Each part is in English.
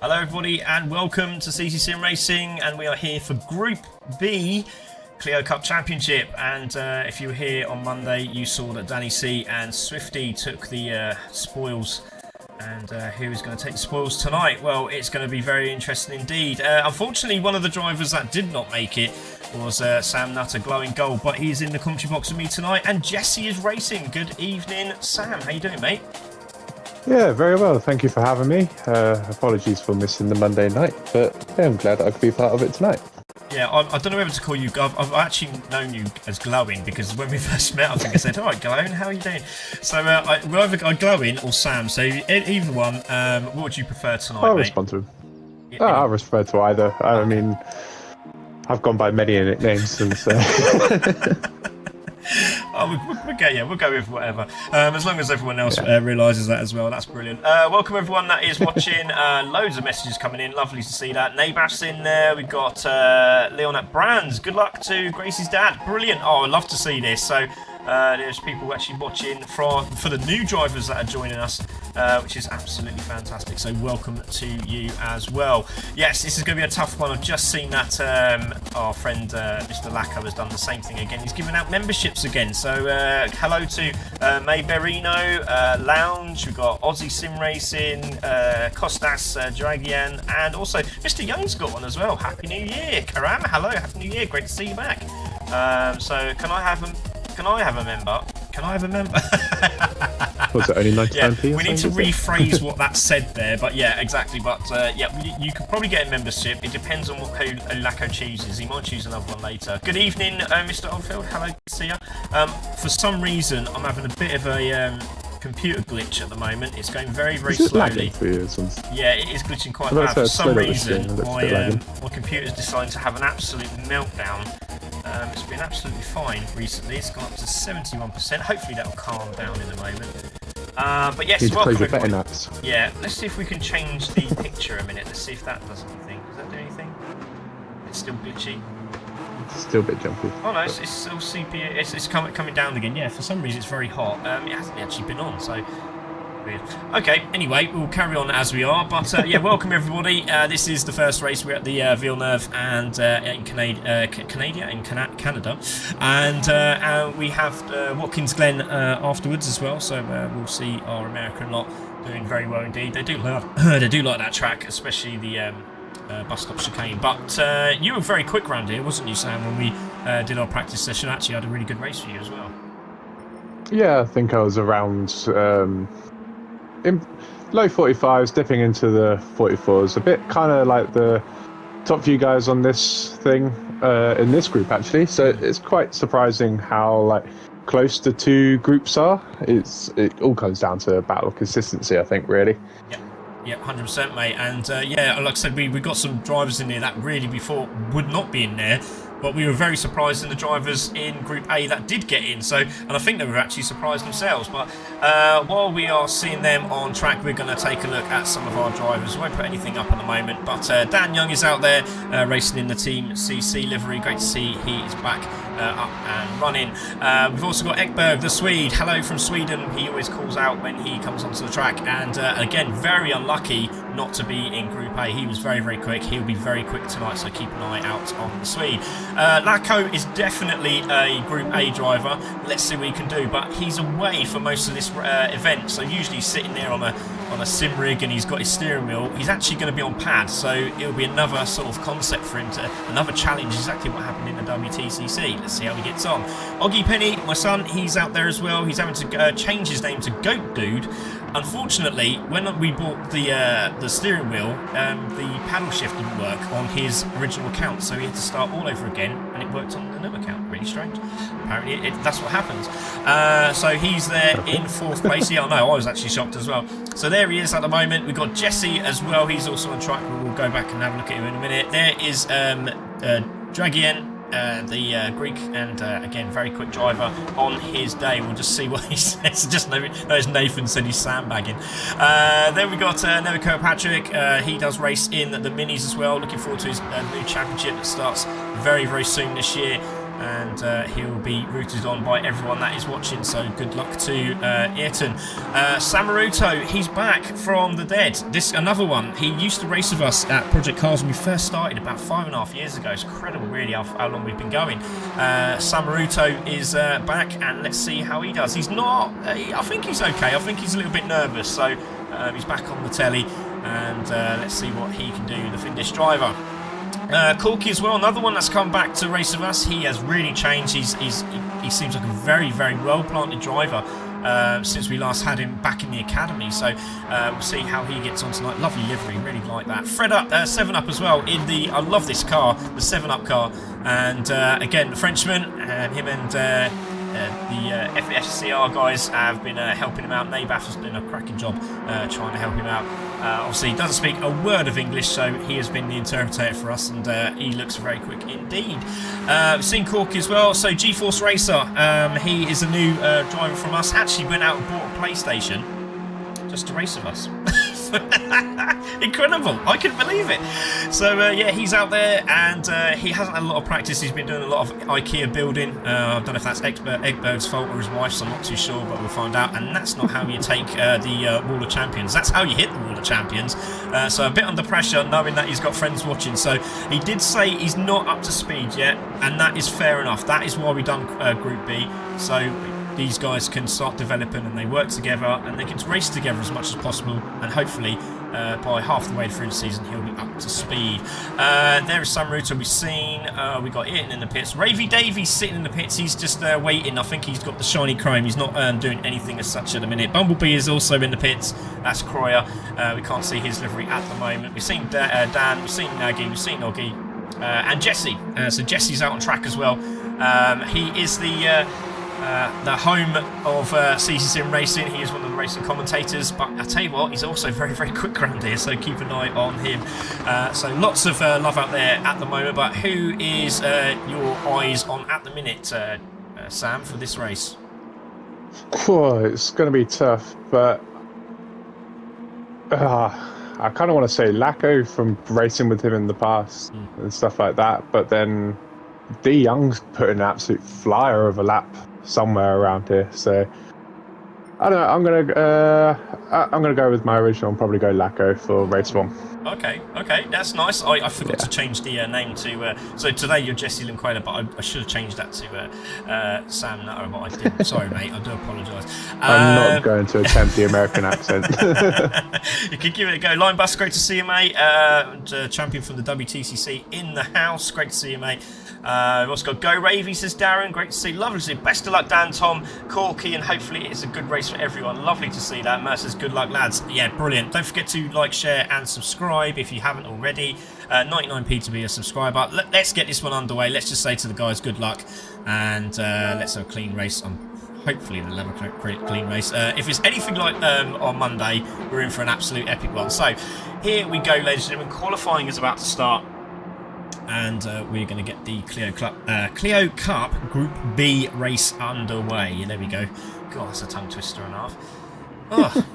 Hello everybody and welcome to Ccsr Racing, and we are here for Group B Clio Cup Championship. And if you were here on Monday, you saw that Danny C and Swifty took the spoils, and who is going to take the spoils tonight? Well, it's going to be very interesting indeed. Unfortunately, one of the drivers that did not make it was Sam Nutter, glowing gold, but he's in the commentary box with me tonight, and Jesse is racing. Good evening, Sam. How you doing, mate? Yeah, very well. Thank you for having me. Apologies for missing the Monday night, but yeah, I'm glad I could be part of it tonight. Yeah, I don't know whether to call you. I've actually known you as Glowing, because when we first met, I think I said, "All right, Glowing, how are you doing?" So we're either Glowing or Sam. So either one. What would you prefer tonight, I'll mate? respond to him. I'll respond to either. I mean, I've gone by many nicknames since. We'll go with whatever. As long as everyone else realises that as well, that's brilliant. Welcome everyone that is watching. Loads of messages coming in. Lovely to see that. Nabash's in there. We've got Leon at Brands. Good luck to Gracie's dad. Brilliant. Oh, I'd love to see this. So there's people actually watching for the new drivers that are joining us, which is absolutely fantastic. So welcome to you as well. Yes, this is going to be a tough one. I've just seen that our friend Mr. Lacko has done the same thing again. He's giving out memberships again. So hello to May Berino, Lounge. We've got Aussie Sim Racing, Kostas Dragian, and also Mr. Young's got one as well. Happy New Year, Karam. Hello, Happy New Year. Great to see you back. So can I have a member? Was it only 99p? We need to rephrase what that said there, but yeah, exactly. But yeah, you could probably get a membership. It depends on who Lacko chooses. He might choose another one later. Good evening, Mr. Oldfield. Hello, see ya. For some reason, I'm having a bit of a computer glitch at the moment. It's going very, very slowly. For you, yeah, it is glitching quite bad. For some reason, my computer's decided to have an absolute meltdown. It's been absolutely fine recently. It's gone up to 71%. Hopefully that'll calm down in a moment. But yes, welcome everyone. Yeah, let's see if we can change the picture a minute. Let's see if that does anything. Does that do anything? It's still glitchy. It's still a bit jumpy. Oh no, it's still CPU. It's coming down again. Yeah, for some reason it's very hot. It hasn't actually been on, so weird. Okay, anyway, we'll carry on as we are. But yeah, welcome everybody. This is the first race. We're at the Villeneuve and in Canada, and we have Watkins Glen afterwards as well. So we'll see our American lot doing very well indeed. They do like that track, especially the bus stop chicane. But you were very quick round here, wasn't you, Sam? When we did our practice session, actually, I had a really good race for you as well. Yeah, I think I was around. In low 45s, dipping into the 44s, a bit kind of like the top few guys on this thing in this group actually. So it's quite surprising how close the two groups are. It all comes down to a battle of consistency, I think, really. Yeah, 100%, mate. And yeah, like I said, we got some drivers in there that really before would not be in there. But we were very surprised in the drivers in Group A that did get in. So, and I think they were actually surprised themselves. But while we are seeing them on track, we're going to take a look at some of our drivers. We won't put anything up at the moment. But Dan Young is out there racing in the Team CC livery. Great to see he is back up and running. We've also got Ekberg, the Swede. Hello from Sweden. He always calls out when he comes onto the track. And again, very unlucky not to be in Group A. He was very, very quick. He'll be very quick tonight, so keep an eye out on the Swede. Lacko is definitely a Group A driver. Let's see what he can do, but he's away for most of this event, so usually he's sitting there on a sim rig and he's got his steering wheel. He's actually going to be on pad, so it'll be another sort of concept for him, another challenge, exactly what happened in the WTCC. Let's see how he gets on. Oggy Penny, my son, he's out there as well. He's having to change his name to Goat Dude. Unfortunately, when we bought the steering wheel, the paddle shift didn't work on his original account, so he had to start all over again, and it worked on the new account. Really strange. Apparently, that's what happens. So he's there in 4th place. Yeah, I know, I was actually shocked as well. So there he is at the moment. We've got Jesse as well. He's also on track. We'll go back and have a look at him in a minute. There is Dragian, the Greek, and again, very quick driver on his day. We'll just see what he says. Just knows Nathan said he's sandbagging. Then we got Neville Kirkpatrick. He does race in the minis as well. Looking forward to his new championship that starts very, very soon this year. and he'll be rooted on by everyone that is watching, so good luck to Ayrton. Samaruto, he's back from the dead. This another one. He used to race with us at Project Cars when we first started about 5.5 years ago. It's incredible really how long we've been going. Samaruto is back, and let's see how he does. He's not, I think he's okay. I think he's a little bit nervous, so he's back on the telly, and let's see what he can do, the Finnish driver. Corky as well, another one that's come back to race with us. He has really changed. He seems like a very, very well-planted driver since we last had him back in the academy. So we'll see how he gets on tonight. Lovely livery, really like that. Fred Up, 7 Up as well. I love this car, the 7 Up car. And again, the Frenchman, him and the FSCR guys have been helping him out. Nabaf has done a cracking job trying to help him out. Obviously, he doesn't speak a word of English, so he has been the interpreter for us, and he looks very quick indeed. We've seen Corky as well. So GeForce Racer, he is a new driver from us. Actually went out and bought a PlayStation just to race with us. Incredible, I couldn't believe it. So yeah, he's out there, and he hasn't had a lot of practice. He's been doing a lot of IKEA building. I don't know if that's Egberg's fault or his wife's, I'm not too sure, but we'll find out. And that's not how you take the Wall of Champions. That's how you hit the Wall of Champions. So a bit under pressure, knowing that he's got friends watching. So he did say he's not up to speed yet, and that is fair enough. That is why we done Group B. So these guys can start developing, and they work together, and they can race together as much as possible, and hopefully by half the way through the season he'll be up to speed. There is some router we've seen. We got Ayrton in the pits. Ravy Davies sitting in the pits. He's just waiting. I think he's got the shiny chrome. He's not doing anything as such at the minute. Bumblebee is also in the pits. That's Croyer. We can't see his livery at the moment. We've seen Dan, we've seen Nagy, we've seen Oggy, and Jesse. So Jesse's out on track as well. He is the home of Ccsr Racing. He is one of the racing commentators, but I tell you what, he's also very, very quick around here, so keep an eye on him. So lots of love out there at the moment, but who is your eyes on at the minute, Sam, for this race? It's going to be tough, but I kind of want to say Lacko from racing with him in the past and stuff like that, but then D Young's put an absolute flyer of a lap somewhere around here, so I don't know. I'm gonna go with my original and probably go Lacko for race 1. Okay, that's nice. I forgot to change the name to. So today you're Jesse Linquela, but I should have changed that to Sam Nutter, but I didn't. Sorry, mate. I do apologise. I'm not going to attempt the American accent. You can give it a go. Line Bus, great to see you, mate. Champion from the WTCC in the house. Great to see you, mate. We've also got Go Ravy, says Darren. Great to see. Lovely to see. Best of luck, Dan, Tom, Corky, and hopefully it's a good race for everyone. Lovely to see that. Mercer's good luck, lads. Yeah, brilliant. Don't forget to like, share, and subscribe if you haven't already. 99p to be a subscriber. Let's get this one underway. Let's just say to the guys, good luck, and let's have a clean race. Hopefully they'll have a clean race. If it's anything like on Monday, we're in for an absolute epic one. So here we go, ladies and gentlemen. Qualifying is about to start, and we're going to get the Clio Cup Group B race underway. There we go. God, that's a tongue twister and a half. Oh.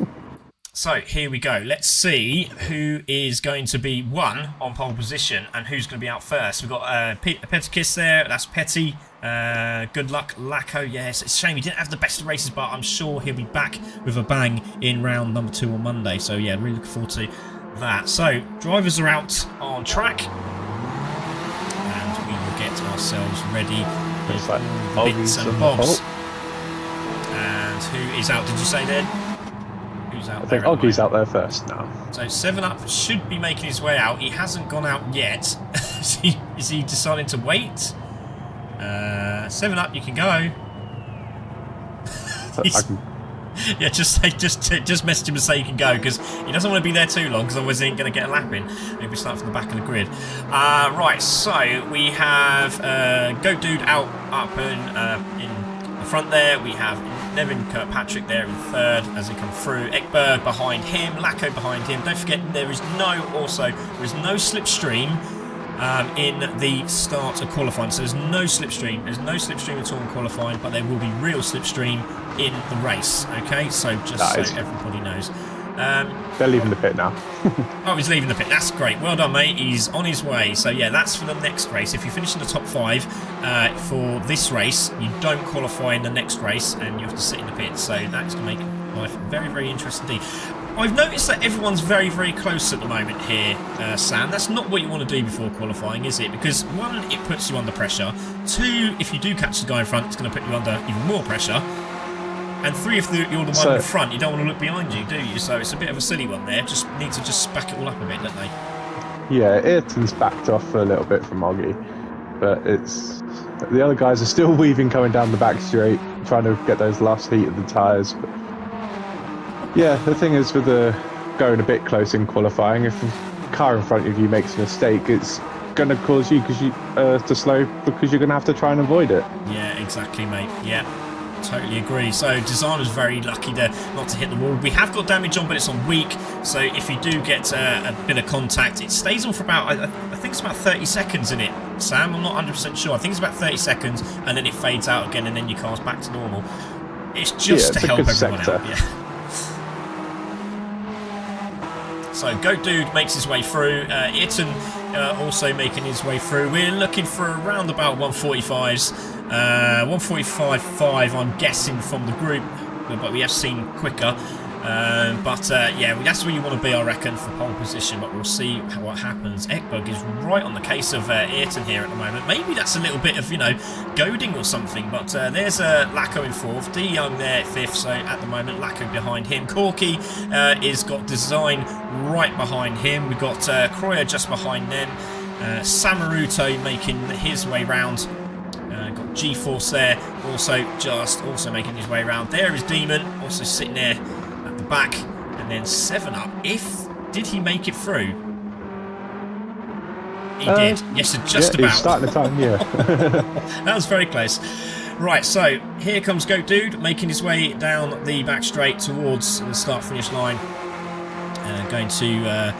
So here we go. Let's see who is going to be one on pole position and who's going to be out first. We've got Petty Kiss there. That's Petty. Good luck, Lacko. Yes, it's a shame he didn't have the best of races, but I'm sure he'll be back with a bang in round number 2 on Monday. So yeah, really looking forward to that. So drivers are out on track, and we will get ourselves ready with bits and bobs. And who is out? Did you say then? I think Oggy's out there first now. So 7 Up should be making his way out. He hasn't gone out yet. Is he deciding to wait? 7 Up, you can go. Yeah, just message him and say you can go, because he doesn't want to be there too long, because otherwise he ain't going to get a lap in. Maybe start from the back of the grid. Right, so we have Goat Dude out up in the front there. We have Nevin Kirkpatrick there in third as they come through. Ekberg behind him, Lacko behind him. Don't forget there is no slipstream in the start of qualifying. So there's no slipstream. There's no slipstream at all in qualifying, but there will be real slipstream in the race. Okay, so just so everybody knows. They're leaving the pit now. Oh, he's leaving the pit. That's great. Well done, mate. He's on his way. So, yeah, that's for the next race. If you finish in the top 5 for this race, you don't qualify in the next race and you have to sit in the pit. So that's going to make life very, very interesting indeed. I've noticed that everyone's very, very close at the moment here, Sam. That's not what you want to do before qualifying, is it? Because, 1, it puts you under pressure. 2, if you do catch the guy in front, it's going to put you under even more pressure. And 3, if you're the one in front, you don't want to look behind you, do you? So it's a bit of a silly one there. Just need to just back it all up a bit, don't they? Yeah, Ayrton's backed off a little bit from Oggy, but it's the other guys are still weaving coming down the back straight, trying to get those last heat of the tyres. But yeah, the thing is with the going a bit close in qualifying, if the car in front of you makes a mistake, it's going to cause you to slow because you're going to have to try and avoid it. Yeah, exactly, mate. Yeah. Totally agree. So Designer's very lucky not to hit the wall. We have got damage on, but it's on weak. So if you do get a bit of contact, it stays on for about, I think it's about 30 seconds in it, Sam. I'm not 100% sure. I think it's about 30 seconds, and then it fades out again, and then your car's back to normal. It's just to help everyone out. Yeah. So Goat Dude makes his way through. Ayrton also making his way through. We're looking for around about 145s. 145.5, I'm guessing, from the group, but we have seen quicker. Yeah, that's where you want to be, I reckon, for pole position, but we'll see what happens. Ekberg is right on the case of Ayrton here at the moment. Maybe that's a little bit of, goading or something, but there's Lacko in 4th, D Young there 5th, so at the moment Lacko behind him. Corky is got Design right behind him. We've got Croyer just behind them. Samaruto making his way round. Got G-Force there, also making his way around. There is Demon, also sitting there at the back, and then 7 Up. Did he make it through? He did. Yes, just about. He's starting the time, yeah. That was very close. Right, so here comes Goat Dude making his way down the back straight towards the start-finish line. Going to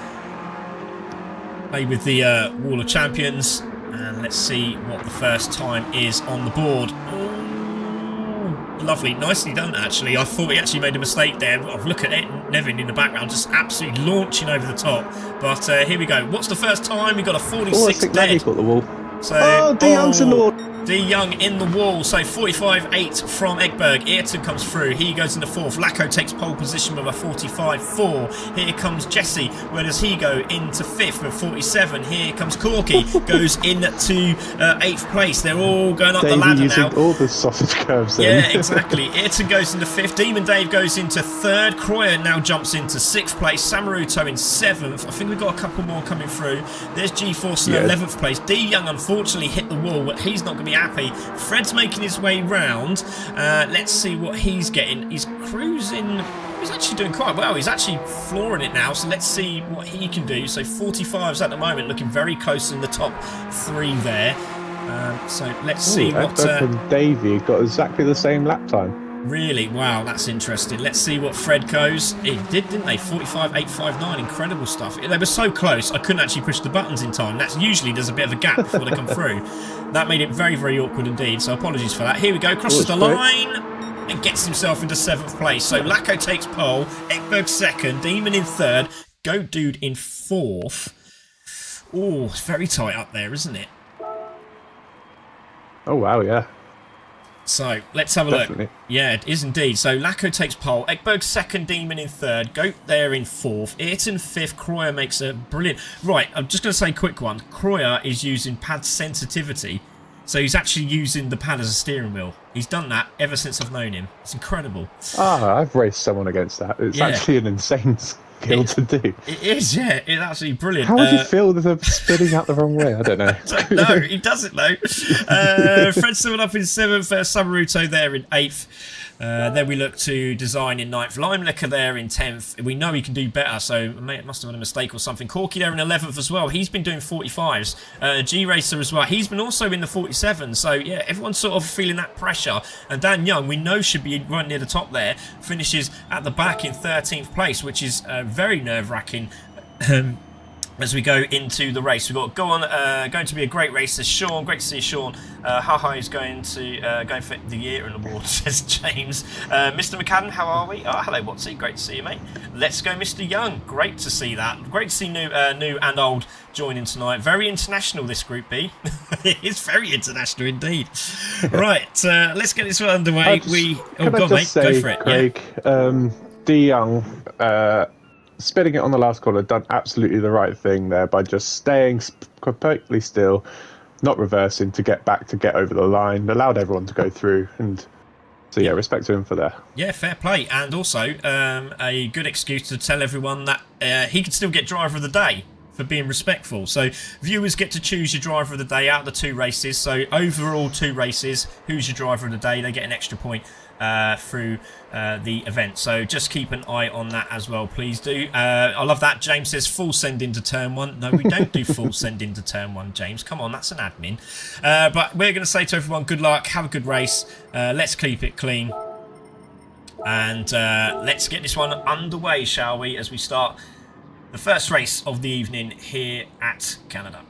play with the Wall of Champions. And let's see what the first time is on the board. Oh, lovely. Nicely done, actually. I thought he actually made a mistake there. I've looked at it, Nevin in the background, just absolutely launching over the top. But here we go. What's the first time? We got a 46 dead. He got the wall. So, D Young's in the wall. D Young in the wall. So 45.8 from Ekberg. Ayrton comes through. He goes into 4th. Lacko takes pole position with a 45.4. Here comes Jesse. Where does he go? Into 5th with 47. Here comes Corky. Goes into 8th place. They're all going up the ladder now. All the sausage curves there. Yeah, exactly. Ayrton goes into 5th. Demon Dave goes into 3rd. Croyer now jumps into 6th place. Samaruto in 7th. I think we've got a couple more coming through. There's G-Force in 11th place. D Young unfortunately hit the wall, but he's not going to be happy. Fred's making his way round. Let's see what he's getting. He's cruising. He's actually doing quite well. He's actually flooring it now. So let's see what he can do. So 45s at the moment, looking very close in the top 3 there. So let's see what. And Davey got exactly the same lap time. Really? Wow, that's interesting. Let's see what Fred goes. It did, didn't they? 45.859. Incredible stuff. They were so close, I couldn't actually push the buttons in time. That's usually there's a bit of a gap before they come through. That made it very, very awkward indeed. So apologies for that. Here we go. Crosses the line and gets himself into 7th place. So Lacko takes pole. Ekberg 2nd. Demon in 3rd. Goat Dude in 4th. Oh, it's very tight up there, isn't it? Oh, wow, yeah. So, let's have a look. Yeah, it is indeed. So, Lacko takes pole. Ekberg 2nd, Demon in 3rd. Goat there in 4th. Ayrton 5th. Croyer makes a brilliant... Right, I'm just going to say a quick one. Croyer is using pad sensitivity. So, he's actually using the pad as a steering wheel. He's done that ever since I've known him. It's incredible. I've raced someone against that. It's actually an insane skill to do. It is, yeah. It's absolutely brilliant. How would you feel with them spinning out the wrong way? I don't know. No, he doesn't know. Fred 7 Up in 7th. Samaruto there in 8th. Then we look to Design in 9th. Lime Liquor there in 10th. We know he can do better, so it must have been a mistake or something. Corky there in 11th as well. He's been doing 45s. G-Racer as well. He's been also in the 47s. So, yeah, everyone's sort of feeling that pressure. And Dan Young, we know, should be right near the top there. Finishes at the back in 13th place, which is very nerve-wracking. as we go into the race. We've got going to be a great race. There's Sean, great to see you, Sean. Haha is going for the year in award, says James. Mr. McCadden, how are we? Oh, hello, Watsy, great to see you, mate. Let's go, Mr. Young, great to see that. Great to see new and old joining tonight. Very international, this Group B. It's very international indeed. Right, let's get this one underway. Go for it. Craig, yeah. D Young, spinning it on the last corner, done absolutely the right thing there by just staying completely still, not reversing to get over the line, allowed everyone to go through, and so yeah, respect to him for that. Yeah, fair play, and also a good excuse to tell everyone that he can still get driver of the day for being respectful. So viewers get to choose your driver of the day out of the 2 races. So overall 2 races, who's your driver of the day? They get an extra point through the event, so just keep an eye on that as well, please do. I love that. James says full send into turn 1. No, we don't do full send into turn 1, James, come on, that's an admin. But we're going to say to everyone, good luck, have a good race, let's keep it clean, and let's get this one underway, shall we, as we start the first race of the evening here at Canada.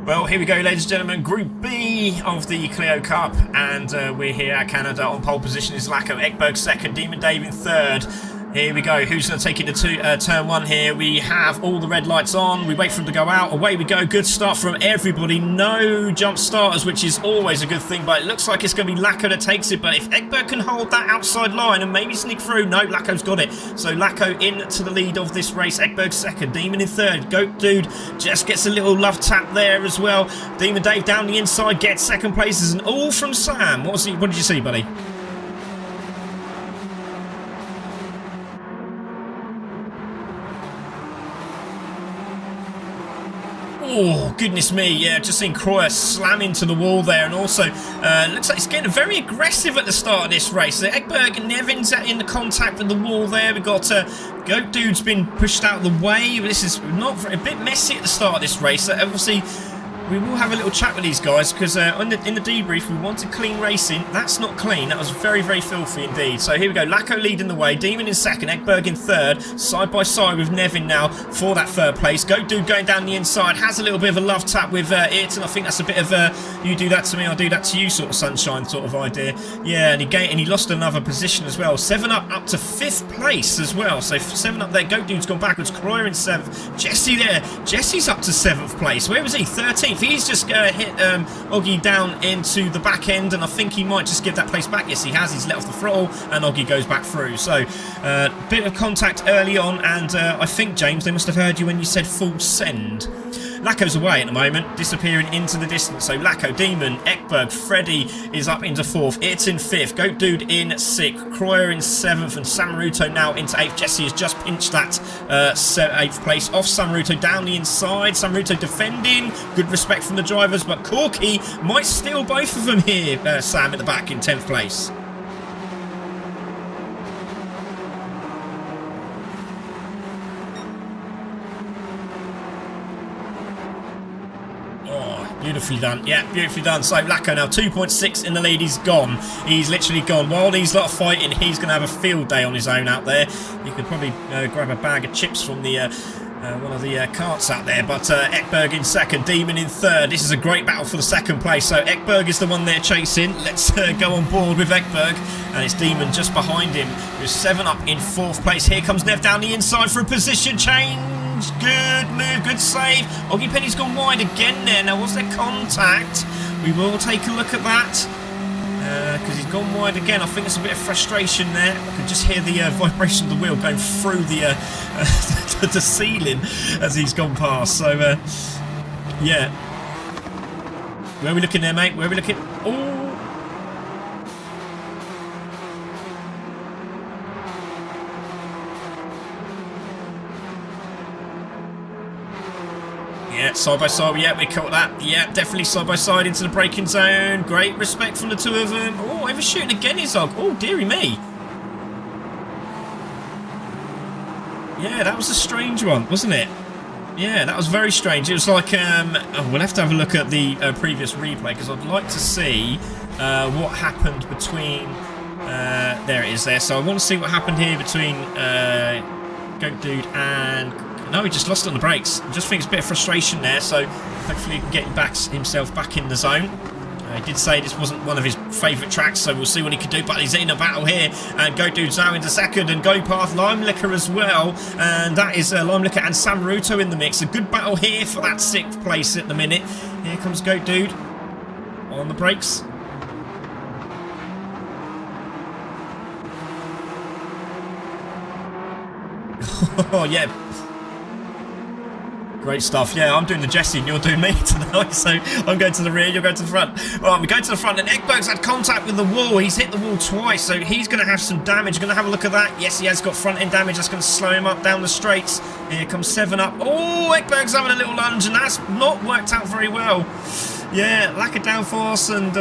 Well, here we go, ladies and gentlemen. Group B of the Clio Cup, and we're here at Canada. On pole position is Lacko, Ekberg second, Demon Dave in third. Here we go. Who's going to take it to turn 1 here? We have all the red lights on. We wait for them to go out. Away we go. Good start from everybody. No jump starters, which is always a good thing, but it looks like it's going to be Lacko that takes it. But if Ekberg can hold that outside line and maybe sneak through, no, Lacko's got it. So Lacko into the lead of this race. Ekberg second, Demon in third. Goat Dude just gets a little love tap there as well. Demon Dave down the inside gets second places, and all from Sam. What did you see, buddy? Oh, goodness me, yeah, just seen Croyer slam into the wall there, and also looks like it's getting very aggressive at the start of this race. So Ekberg and Nevin's in the contact with the wall there. We've got Goat Dude's been pushed out of the way. This is a bit messy at the start of this race. So obviously, we will have a little chat with these guys, because in the debrief we wanted clean racing. That's not clean. That was very, very filthy indeed. So here we go. Lacko leading the way. Demon in second. Ekberg in third. Side by side with Nevin now for that third place. Goat Dude going down the inside. Has a little bit of a love tap with Ayrton. I think that's a bit of you do that to me, I'll do that to you sort of sunshine sort of idea. Yeah, and he lost another position as well. 7 up to 5th place as well. So 7 up there. Goat Dude's gone backwards. Croyer in 7th. Jesse there. Jesse's up to 7th place. Where was he? 13th. He's just hit Oggy down into the back end, and I think he might just give that place back. Yes, he has. He's let off the throttle, and Oggy goes back through. So, bit of contact early on, and I think, James, they must have heard you when you said full send. Lacko's away at the moment, disappearing into the distance. So Lacko, Demon, Ekberg, Freddy is up into 4th. It's in 5th. Goat Dude in 6th. Croyer in 7th. And Samaruto now into 8th. Jesse has just pinched that 8th place off Samaruto down the inside. Samaruto defending. Good respect from the drivers. But Corky might steal both of them here. Sam at the back in 10th place. Beautifully done. Yeah, beautifully done. So Lacko now 2.6 in the lead. He's gone. He's literally gone. While these lot are fighting, he's going to have a field day on his own out there. You could probably grab a bag of chips from the one of the carts out there. But Ekberg in second, Demon in third. This is a great battle for the second place. So Ekberg is the one they're chasing. Let's go on board with Ekberg. And it's Demon just behind him, who's 7 up in 4th place. Here comes Nev down the inside for a position change. Good move, good save. Oggy Penny's gone wide again there. Now, was there contact? We will take a look at that. Because he's gone wide again. I think there's a bit of frustration there. I can just hear the vibration of the wheel going through the the ceiling as he's gone past. So, yeah. Where are we looking there, mate? Where are we looking? Oh! Yeah, side by side, yeah, we caught that. Yeah, definitely side by side into the braking zone. Great respect from the two of them. Oh, ever shooting again, Izog. Oh, dearie me. Yeah, that was a strange one, wasn't it? Yeah, that was very strange. It was like, we'll have to have a look at the previous replay because I'd like to see what happened between. There it is there. So I want to see what happened here between Goat Dude and. No, he just lost it on the brakes. I just think it's a bit of frustration there. So hopefully he can get himself back in the zone. He did say this wasn't one of his favourite tracks, so we'll see what he can do. But he's in a battle here, and Goat Dude's now into second, and go past Limelicker as well. And that is Limelicker and Sam Ruto in the mix. A good battle here for that 6th place at the minute. Here comes Goat Dude on the brakes. Oh yeah. Great stuff. Yeah, I'm doing the Jesse and you're doing me tonight. So I'm going to the rear, you're going to the front. Right, we go to the front and Ekberg's had contact with the wall. He's hit the wall twice, so he's going to have some damage. Going to have a look at that. Yes, he has got front end damage. That's going to slow him up down the straights. Here comes 7 up. Oh, Ekberg's having a little lunge and that's not worked out very well. Yeah, lack of downforce and...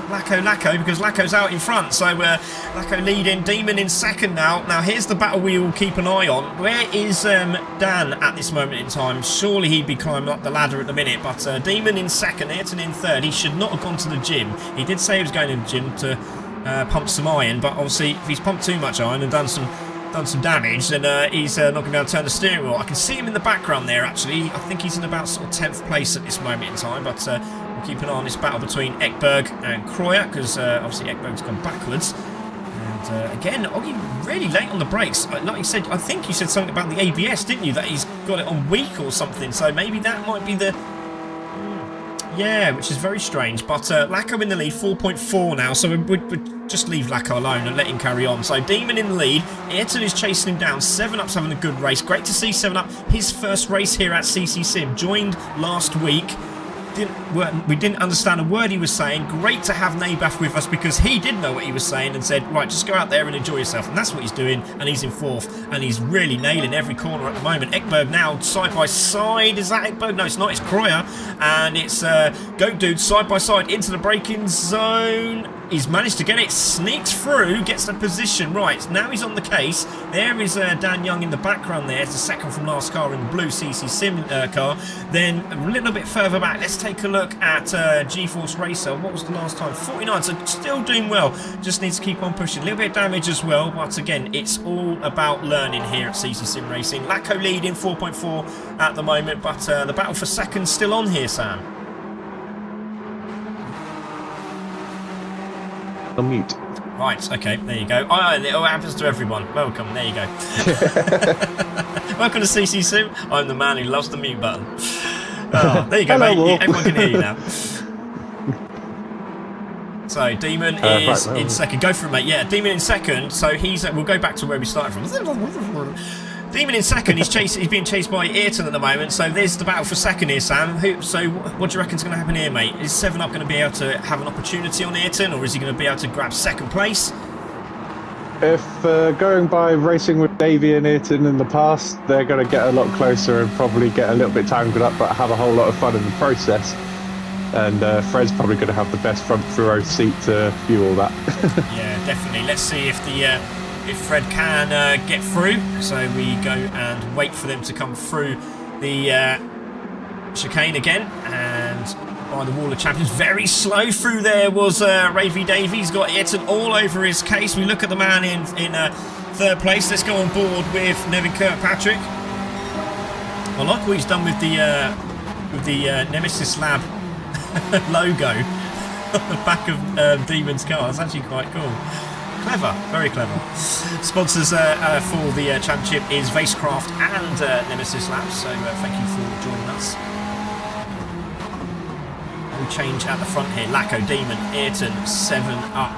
Lacko, because Lacko's out in front. So Lacko leading, Demon in second now. Now here's the battle we will keep an eye on. Where is Dan at this moment in time? Surely he'd be climbing up the ladder at the minute. But Demon in second, Ayrton in third. He should not have gone to the gym. He did say he was going to the gym to pump some iron. But obviously if he's pumped too much iron and done some damage, then he's not going to be able to turn the steering wheel. I can see him in the background there actually. I think he's in about sort of 10th place at this moment in time. But... we'll keep an eye on this battle between Ekberg and Kroyer because obviously Ekberg's gone backwards. And again, Oggy really late on the brakes. Like you said, I think you said something about the ABS, didn't you? That he's got it on weak or something. So maybe that might be the... Yeah, which is very strange. But Lacko in the lead, 4.4 now. So we'd just leave Lacko alone and let him carry on. So Demon in the lead. Ayrton is chasing him down. 7-Up's having a good race. Great to see 7-Up. His first race here at CC Sim. Joined last week. We didn't understand a word he was saying. Great to have Nabath with us because he did know what he was saying and said, right, just go out there and enjoy yourself. And that's what he's doing, and he's in 4th. And he's really nailing every corner at the moment. Ekberg now side by side. Is that Ekberg? No, it's not. It's Kroyer. And it's Goat Dude side by side into the braking zone. He's managed to get it, sneaks through, gets the position. Right, now he's on the case. There is Dan Young in the background there. It's the second from last car in the blue CC Sim car. Then a little bit further back, let's take a look at GeForce Racer. What was the last time? 49, so still doing well. Just needs to keep on pushing. A little bit of damage as well, but again, it's all about learning here at CC Sim Racing. Lacko leading 4.4 at the moment, but the battle for second still on here, Sam. On mute. Right, okay, there you go. Oh, it all happens to everyone. Welcome, there you go. Welcome to CC Sim. I'm the man who loves the mute button. Oh, there you go, Hello, mate. Everyone can hear you now. So, Demon is in second. Go for it, mate. Yeah, Demon in second. So, we'll go back to where we started from. Demon in second. He's being chased by Ayrton at the moment. So, there's the battle for second here, Sam. So, what do you reckon's going to happen here, mate? Is 7-Up going to be able to have an opportunity on Ayrton, or is he going to be able to grab second place? If going by racing with Davey and Ayrton in the past, they're going to get a lot closer and probably get a little bit tangled up, but have a whole lot of fun in the process. And Fred's probably going to have the best front row seat to view all that. Yeah, definitely. Let's see if Fred can get through. So we go and wait for them to come through the chicane again, and by the wall of champions, very slow through there was Ravy Davey. He's got Ayrton all over his case. We look at the man in third place. Let's go on board with Nevin Kirkpatrick. I like what he's done with the Nemesis Lab logo on the back of Demon's car. It's actually quite cool. Clever, very clever. Sponsors for the championship is Vacecraft and Nemesis Labs, so thank you for joining us. No change at the front here. Lacko, Demon, Ayrton, 7-Up,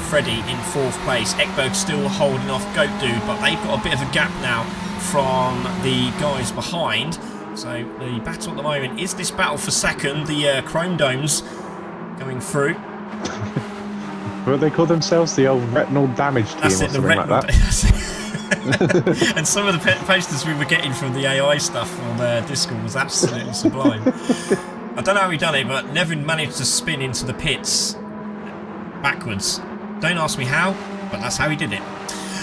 Freddy in 4th place. Ekberg still holding off Goat Dude, but they've got a bit of a gap now from the guys behind. So the battle at the moment is this battle for second. The Chrome Domes going through. What do they call themselves? The old retinal damage team. That's or it, the something retinal. Like that. And some of the posters we were getting from the AI stuff on Discord was absolutely sublime. I don't know how he done it, but Nevin managed to spin into the pits backwards. Don't ask me how, but that's how he did it.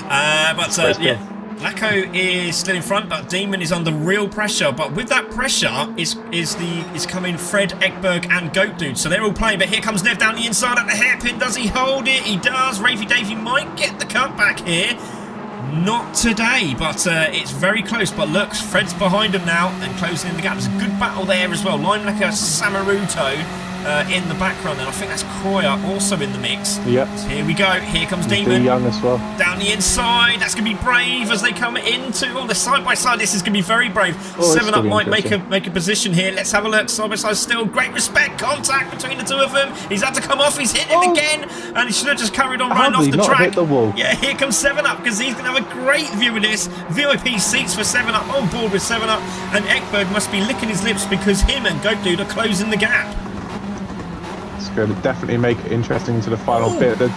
Yeah. Lacko is still in front, but Demon is under real pressure. But with that pressure is coming Fred, Ekberg and Goat Dude. So they're all playing, but here comes Nev down the inside at the hairpin. Does he hold it? He does. Ravy Davey might get the cut back here. Not today, but it's very close. But look, Fred's behind him now and closing in the gap. There's a good battle there as well. Limelacker, Samaruto in the background, and I think that's Kroyer also in the mix. Yep. So here we go. Here comes Demon. Young as well. Down the inside. That's going to be brave as they come into. Oh, the side by side. This is going to be very brave. 7-Up might make a position here. Let's have a look. Side by side still. Great respect. Contact between the two of them. He's had to come off. He's hit it again. And he should have just carried on running off the track. Hit the wall. Yeah, here comes 7-Up because he's going to have a great view of this. VIP seats for 7-Up on board with 7-Up. And Ekberg must be licking his lips because him and Goat Dude are closing the gap. It's going to definitely make it interesting to the final bit. The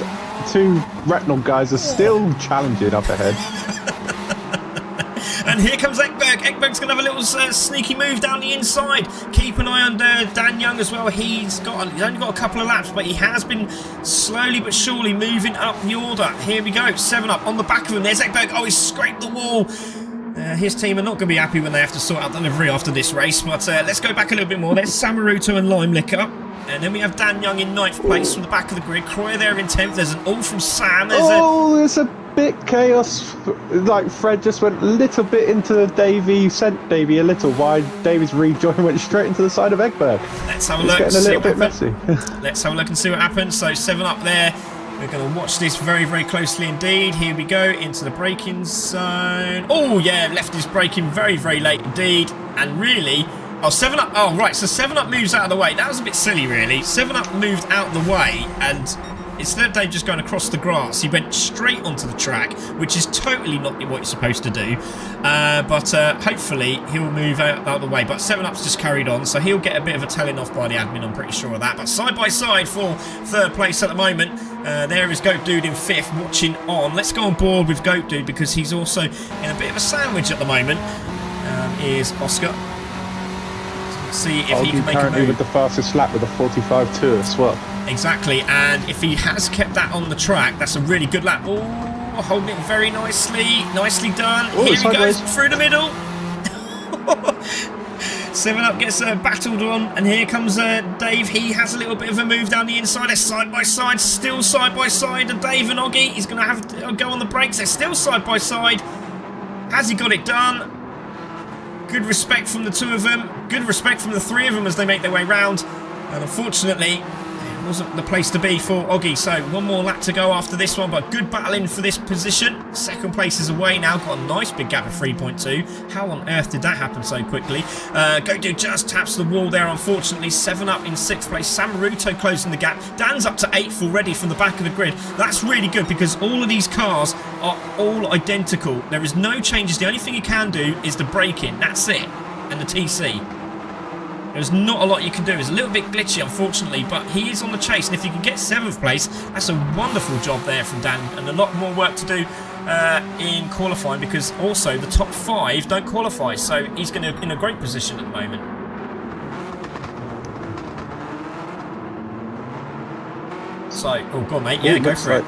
two retinal guys are still challenging up ahead. And here comes Ekberg. Ekberg's going to have a little sneaky move down the inside. Keep an eye on Dan Young as well. He's only got a couple of laps, but he has been slowly but surely moving up the order. Here we go. 7-Up on the back of him. There's Ekberg. Oh, he's scraped the wall. His team are not going to be happy when they have to sort out the livery after this race. But let's go back a little bit more. There's Samaruto and Limelicker. And then we have Dan Young in 9th place from the back of the grid. Kroyer there in 10th. There's an all from Sam. There's a bit chaos. Like Fred just went a little bit into Davey, sent Davey a little wide. Davey's rejoin went straight into the side of Ekberg. Let's have a look. It's getting a little bit messy. Let's have a look and see what happens. So 7-Up there. We're going to watch this very, very closely indeed. Here we go into the braking zone. Oh, yeah, left is braking very, very late indeed. And really... Oh, 7-Up. Oh, right. So 7-Up moves out of the way. That was a bit silly, really. 7-Up moved out of the way, and instead of Dave just going across the grass, he went straight onto the track, which is totally not what you're supposed to do. But hopefully he'll move out of the way. But 7-Up's just carried on, so he'll get a bit of a telling off by the admin. I'm pretty sure of that. But side by side for 3rd place at the moment. There is Goat Dude in 5th, watching on. Let's go on board with Goat Dude because he's also in a bit of a sandwich at the moment. Is Oscar. See if he can make a move. With the fastest lap with a 45.2 as well. Exactly, and if he has kept that on the track, that's a really good lap. Oh, holding it very nicely. Nicely done. Here he goes through the middle. 7-Up gets battled on, and here comes Dave. He has a little bit of a move down the inside. They're side by side, still side by side. And Dave and Oggy, he's going to have to go on the brakes. They're still side by side. Has he got it done? Good respect from the two of them. Good respect from the three of them as they make their way round. And unfortunately, it wasn't the place to be for Oggy. So one more lap to go after this one, but good battling for this position. 2nd place is away now. Got a nice big gap of 3.2. How on earth did that happen so quickly? Goat Dude just taps the wall there, unfortunately. 7-Up in 6th place. Samaruto closing the gap. Dan's up to 8th already from the back of the grid. That's really good because all of these cars are all identical. There is no changes. The only thing you can do is the braking. That's it. And the TC. There's not a lot you can do. It's a little bit glitchy, unfortunately, but he is on the chase. And if you can get 7th place, that's a wonderful job there from Dan. And a lot more work to do in qualifying because also the top 5 don't qualify. So he's in a great position at the moment. So, oh, go on, mate. Yeah, go for it.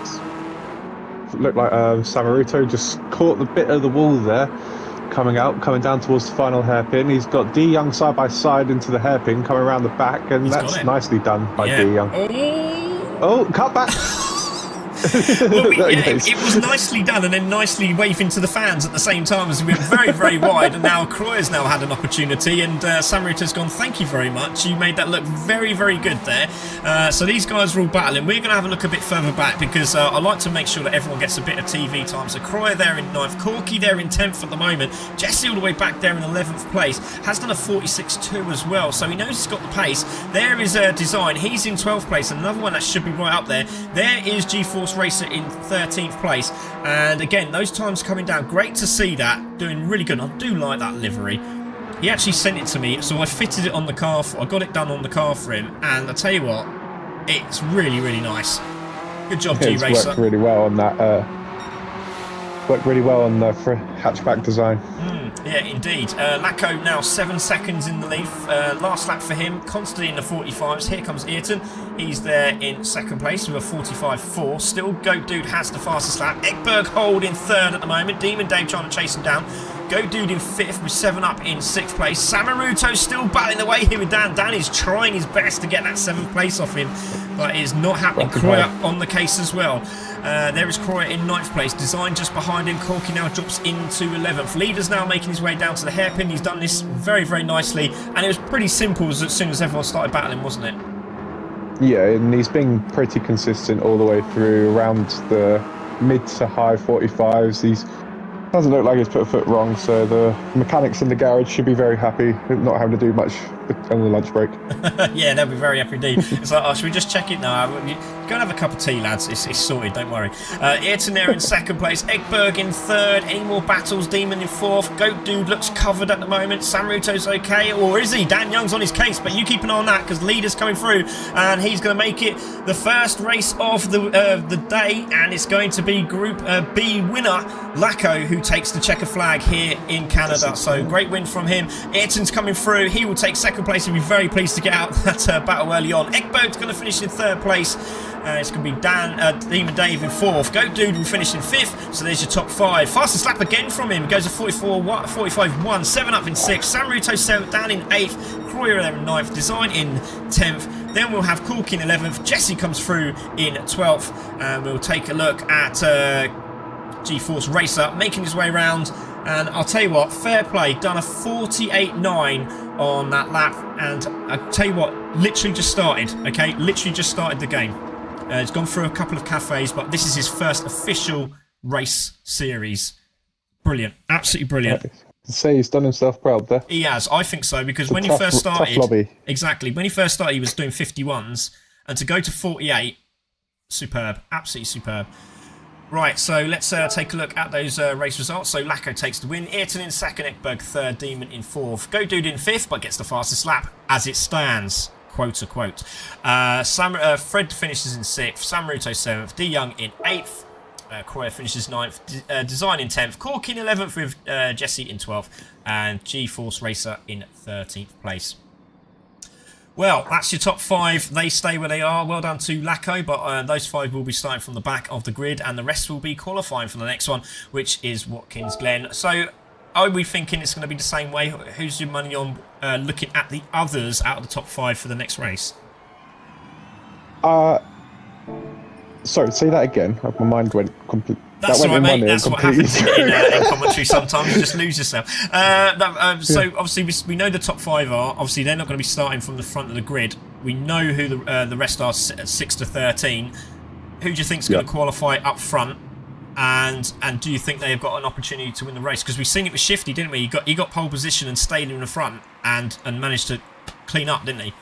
Looked like Samaruto just caught the bit of the wall there. Coming down towards the final hairpin. He's got D Young side by side into the hairpin, coming around the back, and that's nicely done by D Young. Oh, cut back! Well, it was nicely done and then nicely waving to the fans at the same time as we went very, very wide. And now Kroyer's now had an opportunity, and Samaruto's gone, thank you very much. You made that look very, very good there. So these guys are all battling. We're going to have a look a bit further back because I like to make sure that everyone gets a bit of TV time. So Kroyer there in 9th, Corky there in 10th at the moment. Jesse all the way back there in 11th place. Has done a 46.2 as well, so he knows he's got the pace. There is Design. He's in 12th place. Another one that should be right up there. There is GeForce Racer in 13th place, and again those times coming down, great to see that, doing really good. I do like that livery. He actually sent it to me, so I fitted it on the car. I got it done on the car for him, and I tell you what, it's really, really nice. Good job, G-Racer. Worked really well on that. Worked really well on the hatchback design. Yeah, indeed. Lacko now 7 seconds in the lead. Last lap for him, constantly in the 45s. Here comes Ayrton. He's there in second place with a 45.4. Still, Goat Dude has the fastest lap. Ekberg holding third at the moment. Demon Dave trying to chase him down. Goat Dude in fifth with 7 up in sixth place. Samaruto still battling away here with Dan. Dan is trying his best to get that 7th place off him, but it is not happening. Croy on the case as well. There is Croy in 9th place. Design just behind him. Corky now drops into 11th. Leader's now making his way down to the hairpin. He's done this very, very nicely, and it was pretty simple as soon as everyone started battling, wasn't it? Yeah, and he's been pretty consistent all the way through, around the mid to high 45s. He's doesn't look like he's put a foot wrong, so the mechanics in the garage should be very happy not having to do much on the lunch break. Yeah, they'll be very happy indeed. It's like, oh, should we just check it now? Go and have a cup of tea, lads. It's sorted, don't worry. Ayrton there in 2nd place. Ekberg in 3rd. Any more battles? Demon in 4th. Goat Dude looks covered at the moment. Samruto's okay, or is he? Dan Young's on his case, but you keep an eye on that because Leader's coming through, and he's going to make it the first race of the day, and it's going to be Group B winner, Lacko, who takes the checker flag here in Canada. So great win from him. Ayrton's coming through. He will take 2nd place and be very pleased to get out that battle early on. Ekberg's going to finish in 3rd place. It's going to be Demon Dave in 4th. Goat Dude will finish in 5th. So there's your top 5. Fastest lap again from him. Goes to 45.1. 7 up in 6th. Samruto 7th. Dan in 8th. Croyer there in 9th. Design in 10th. Then we'll have Corky in 11th. Jesse comes through in 12th. And we'll take a look at GeForce Racer making his way around. And I'll tell you what, fair play, done a 48.9 on that lap, and I'll tell you what, literally just started, okay? Literally just started the game. He's gone through a couple of cafes, but this is his first official race series. Brilliant, absolutely brilliant. Say he's done himself proud there. He has, I think so, because when he first started, tough lobby. Exactly, when he first started, he was doing 51s, and to go to 48, superb, absolutely superb. Right, so let's take a look at those race results. So Lacko takes the win. Ayrton in 2nd, Ekberg 3rd, Demon in 4th. Go Dude in 5th, but gets the fastest lap as it stands, quote unquote. Fred finishes in 6th, Samruto 7th, D Young in 8th. Croyer finishes 9th, Design in 10th, Corky in 11th with Jesse in 12th, and GeForce Racer in 13th place. Well, that's your top 5. They stay where they are. Well done to Lacko, but those 5 will be starting from the back of the grid, and the rest will be qualifying for the next one, which is Watkins Glen. So, are we thinking it's going to be the same way? Who's your money on looking at the others out of the top 5 for the next race? Sorry, say that again. My mind went completely. That's all right, mate. That's what happens in commentary sometimes. You just lose yourself. So, obviously, we know the top 5 are. Obviously, they're not going to be starting from the front of the grid. We know who the rest are, 6 to 13. Who do you think is going to qualify up front? And do you think they have got an opportunity to win the race? Because we've seen it with Shifty, didn't we? He got pole position and stayed in the front and managed to clean up, didn't he?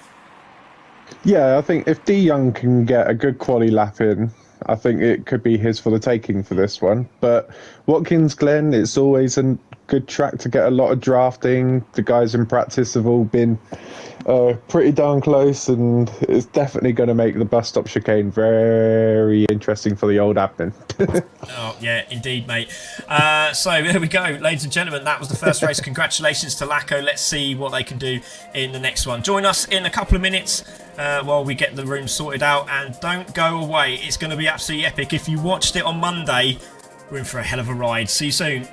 Yeah, I think if D Young can get a good quality lap in, I think it could be his for the taking for this one. But Watkins Glen, it's always a good track to get a lot of drafting. The guys in practice have all been pretty darn close, and it's definitely going to make the bus stop chicane very interesting for the old admin. Oh, yeah, indeed, mate. So there we go, ladies and gentlemen. That was the first race. Congratulations to Lacko. Let's see what they can do in the next one. Join us in a couple of minutes while we get the room sorted out, and don't go away. It's going to be absolutely epic. If you watched it on Monday, we're in for a hell of a ride. See you soon.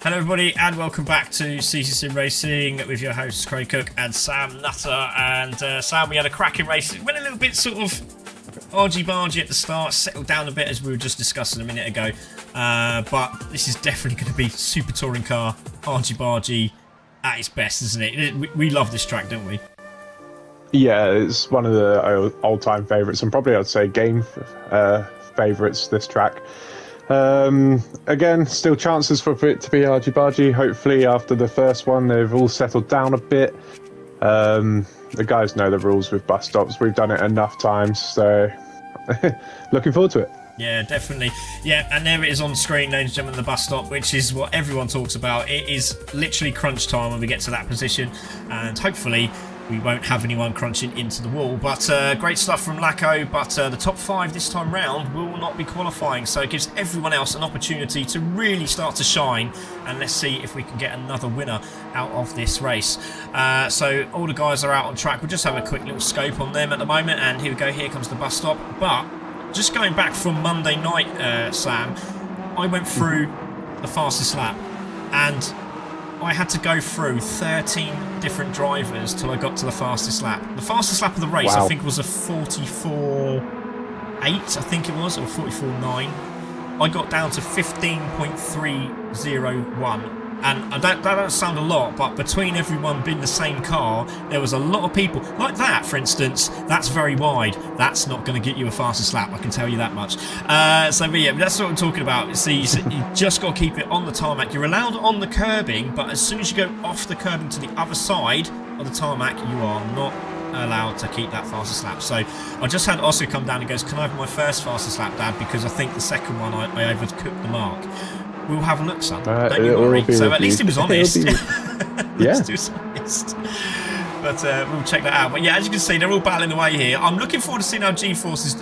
Hello everybody and welcome back to Ccsr Racing with your hosts Craig Cook and Sam Nutter. And Sam, we had a cracking race. It went a little bit sort of argy-bargy at the start, settled down a bit as we were just discussing a minute ago. But this is definitely going to be super touring car, argy-bargy at its best, isn't it? We love this track, don't we? Yeah, it's one of the all-time favourites, and probably I'd say game favourites, this track. Again, still chances for it to be argy-bargy. Hopefully after the first one they've all settled down a bit. The guys know the rules with bus stops. We've done it enough times, so looking forward to it. Yeah, definitely. Yeah, and there it is on screen, ladies and gentlemen, the bus stop, which is what everyone talks about. It is literally crunch time when we get to that position, and hopefully we won't have anyone crunching into the wall. But great stuff from Lacko, but the top 5 this time round will not be qualifying, so it gives everyone else an opportunity to really start to shine, and let's see if we can get another winner out of this race. So all the guys are out on track. We'll just have a quick little scope on them at the moment, and here we go, here comes the bus stop. But just going back from Monday night, Sam, I went through the fastest lap, and I had to go through 13 different drivers till I got to the fastest lap. The fastest lap of the race, wow. I think, was a 44.8, I think it was, or 44.9. I got down to 15.301. And that don't sound a lot, but between everyone being the same car, there was a lot of people. Like that, for instance, that's very wide. That's not going to get you a fastest lap, I can tell you that much. So, but yeah, that's what I'm talking about. See, you just got to keep it on the tarmac. You're allowed on the curbing, but as soon as you go off the curbing to the other side of the tarmac, you are not allowed to keep that fastest lap. So I just had Oscar come down and goes, can I have my first fastest lap, Dad? Because I think the second one I overcooked the mark. We'll have a look, son. Don't you worry. So at least he was honest. Yeah. He was honest. But we'll check that out. But yeah, as you can see, they're all battling away here. I'm looking forward to seeing how G-Force is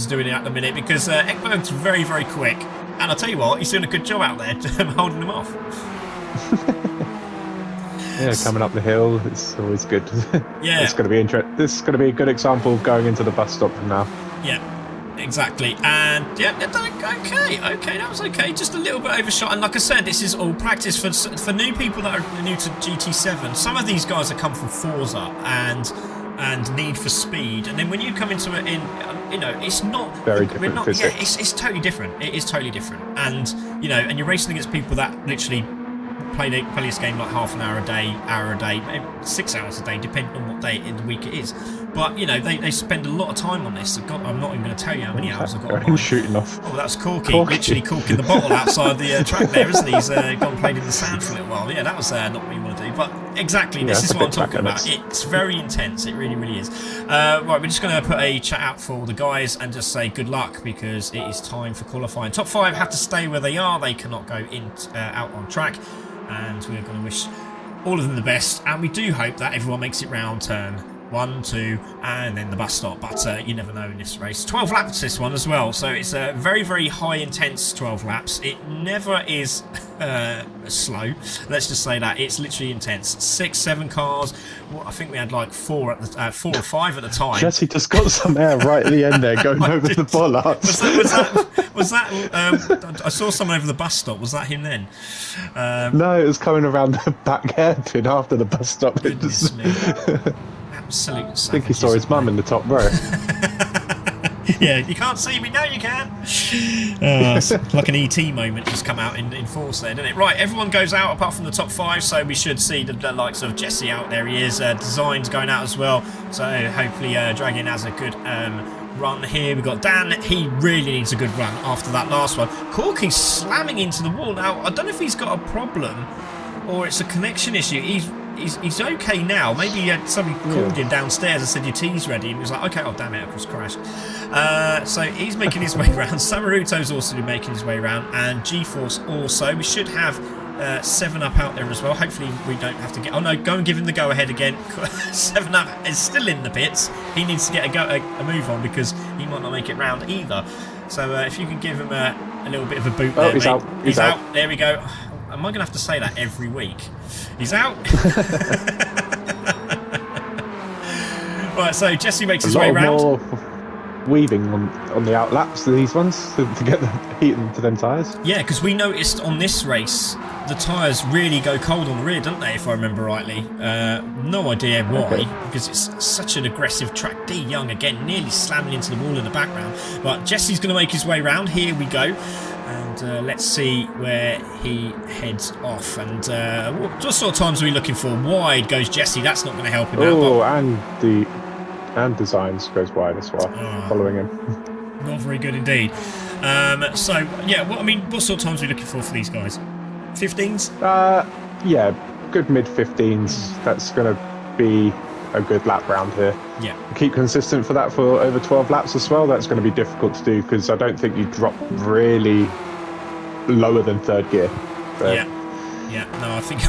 doing it at the minute, because Ekberg's very, very quick. And I'll tell you what, he's doing a good job out there holding them off. Yeah, coming up the hill, it's always good. Yeah. It's going to be This is going to be a good example of going into the bus stop from now. Yeah. Exactly, and yeah, okay, that was okay. Just a little bit overshot, and like I said, this is all practice for new people that are new to GT7. Some of these guys have come from Forza and Need for Speed, and then when you come into it, it's not very different. Yeah, it's totally different. It is totally different, and and you're racing against people that literally play this game like half an hour a day, 6 hours a day, depending on what day in the week it is. But they spend a lot of time on this. I'm not even going to tell you how many hours I've got. Who's shooting off? Oh, that's Corky. Literally corking the bottle outside the track there, isn't he? He's gone and played in the sand for a little while. Yeah, that was not what you want to do. But exactly, this is what I'm talking about. It's very intense. It really, really is. Right, we're just going to put a chat out for the guys and just say good luck, because it is time for qualifying. Top 5 have to stay where they are. They cannot go out on track. And we're going to wish all of them the best, and we do hope that everyone makes it round turn 1, 2, and then the bus stop. But you never know in this race. 12 laps this one as well, so it's a very, very high intense 12 laps. It never is slow, let's just say that. It's literally intense. 6, 7 cars. Well, I think we had like 4 or 5 at the time. Jesse just got some air right at the end there, going over the bollards. Was that I saw someone over the bus stop. Was that him then? No, it was coming around the back hairpin after the bus stop. Goodness me. Absolute I think he saw his mum in the top row. Yeah, you can't see me, now you can. It's like an ET moment just come out in force there, didn't it? Right, everyone goes out apart from the top 5, so we should see the likes of Jesse out. There he is. Design's going out as well, so hopefully Dragon has a good run here. We've got Dan. He really needs a good run after that last one. Corky's slamming into the wall. Now, I don't know if he's got a problem or it's a connection issue. He's okay now. Maybe somebody called him downstairs and said your tea's ready, and he was like, okay, oh damn it, I've just crashed. So he's making his way around. Samaruto's also making his way around, and G-Force also. We should have 7 Up out there as well. Hopefully we don't have to get... Oh no, go and give him the go ahead again. 7 Up is still in the pits. He needs to get a move on, because he might not make it round either. So if you can give him a little bit of a boot there, he's mate. out. He's out. There we go. Am I going to have to say that every week? He's out. Right, so Jesse makes his way round. weaving on the outlaps, these ones, to get the heat into them tyres. Yeah, because we noticed on this race, the tyres really go cold on the rear, don't they, if I remember rightly? No idea why, Okay. because it's such an aggressive track. D Young, again, nearly slamming into the wall in the background. But Jesse's going to make his way round. Here we go. And let's see where he heads off. And what sort of times are we looking for? Wide goes Jesse. That's not going to help him out. Oh, and Designs goes wide as well, following him. Not very good indeed. So, yeah, what sort of times are we looking for these guys? 15s? Yeah, good mid-15s. That's going to be a good lap round here. Yeah. Keep consistent for that for over 12 laps as well. That's going to be difficult to do because I don't think you drop really lower than third gear. So. Yeah, no, I think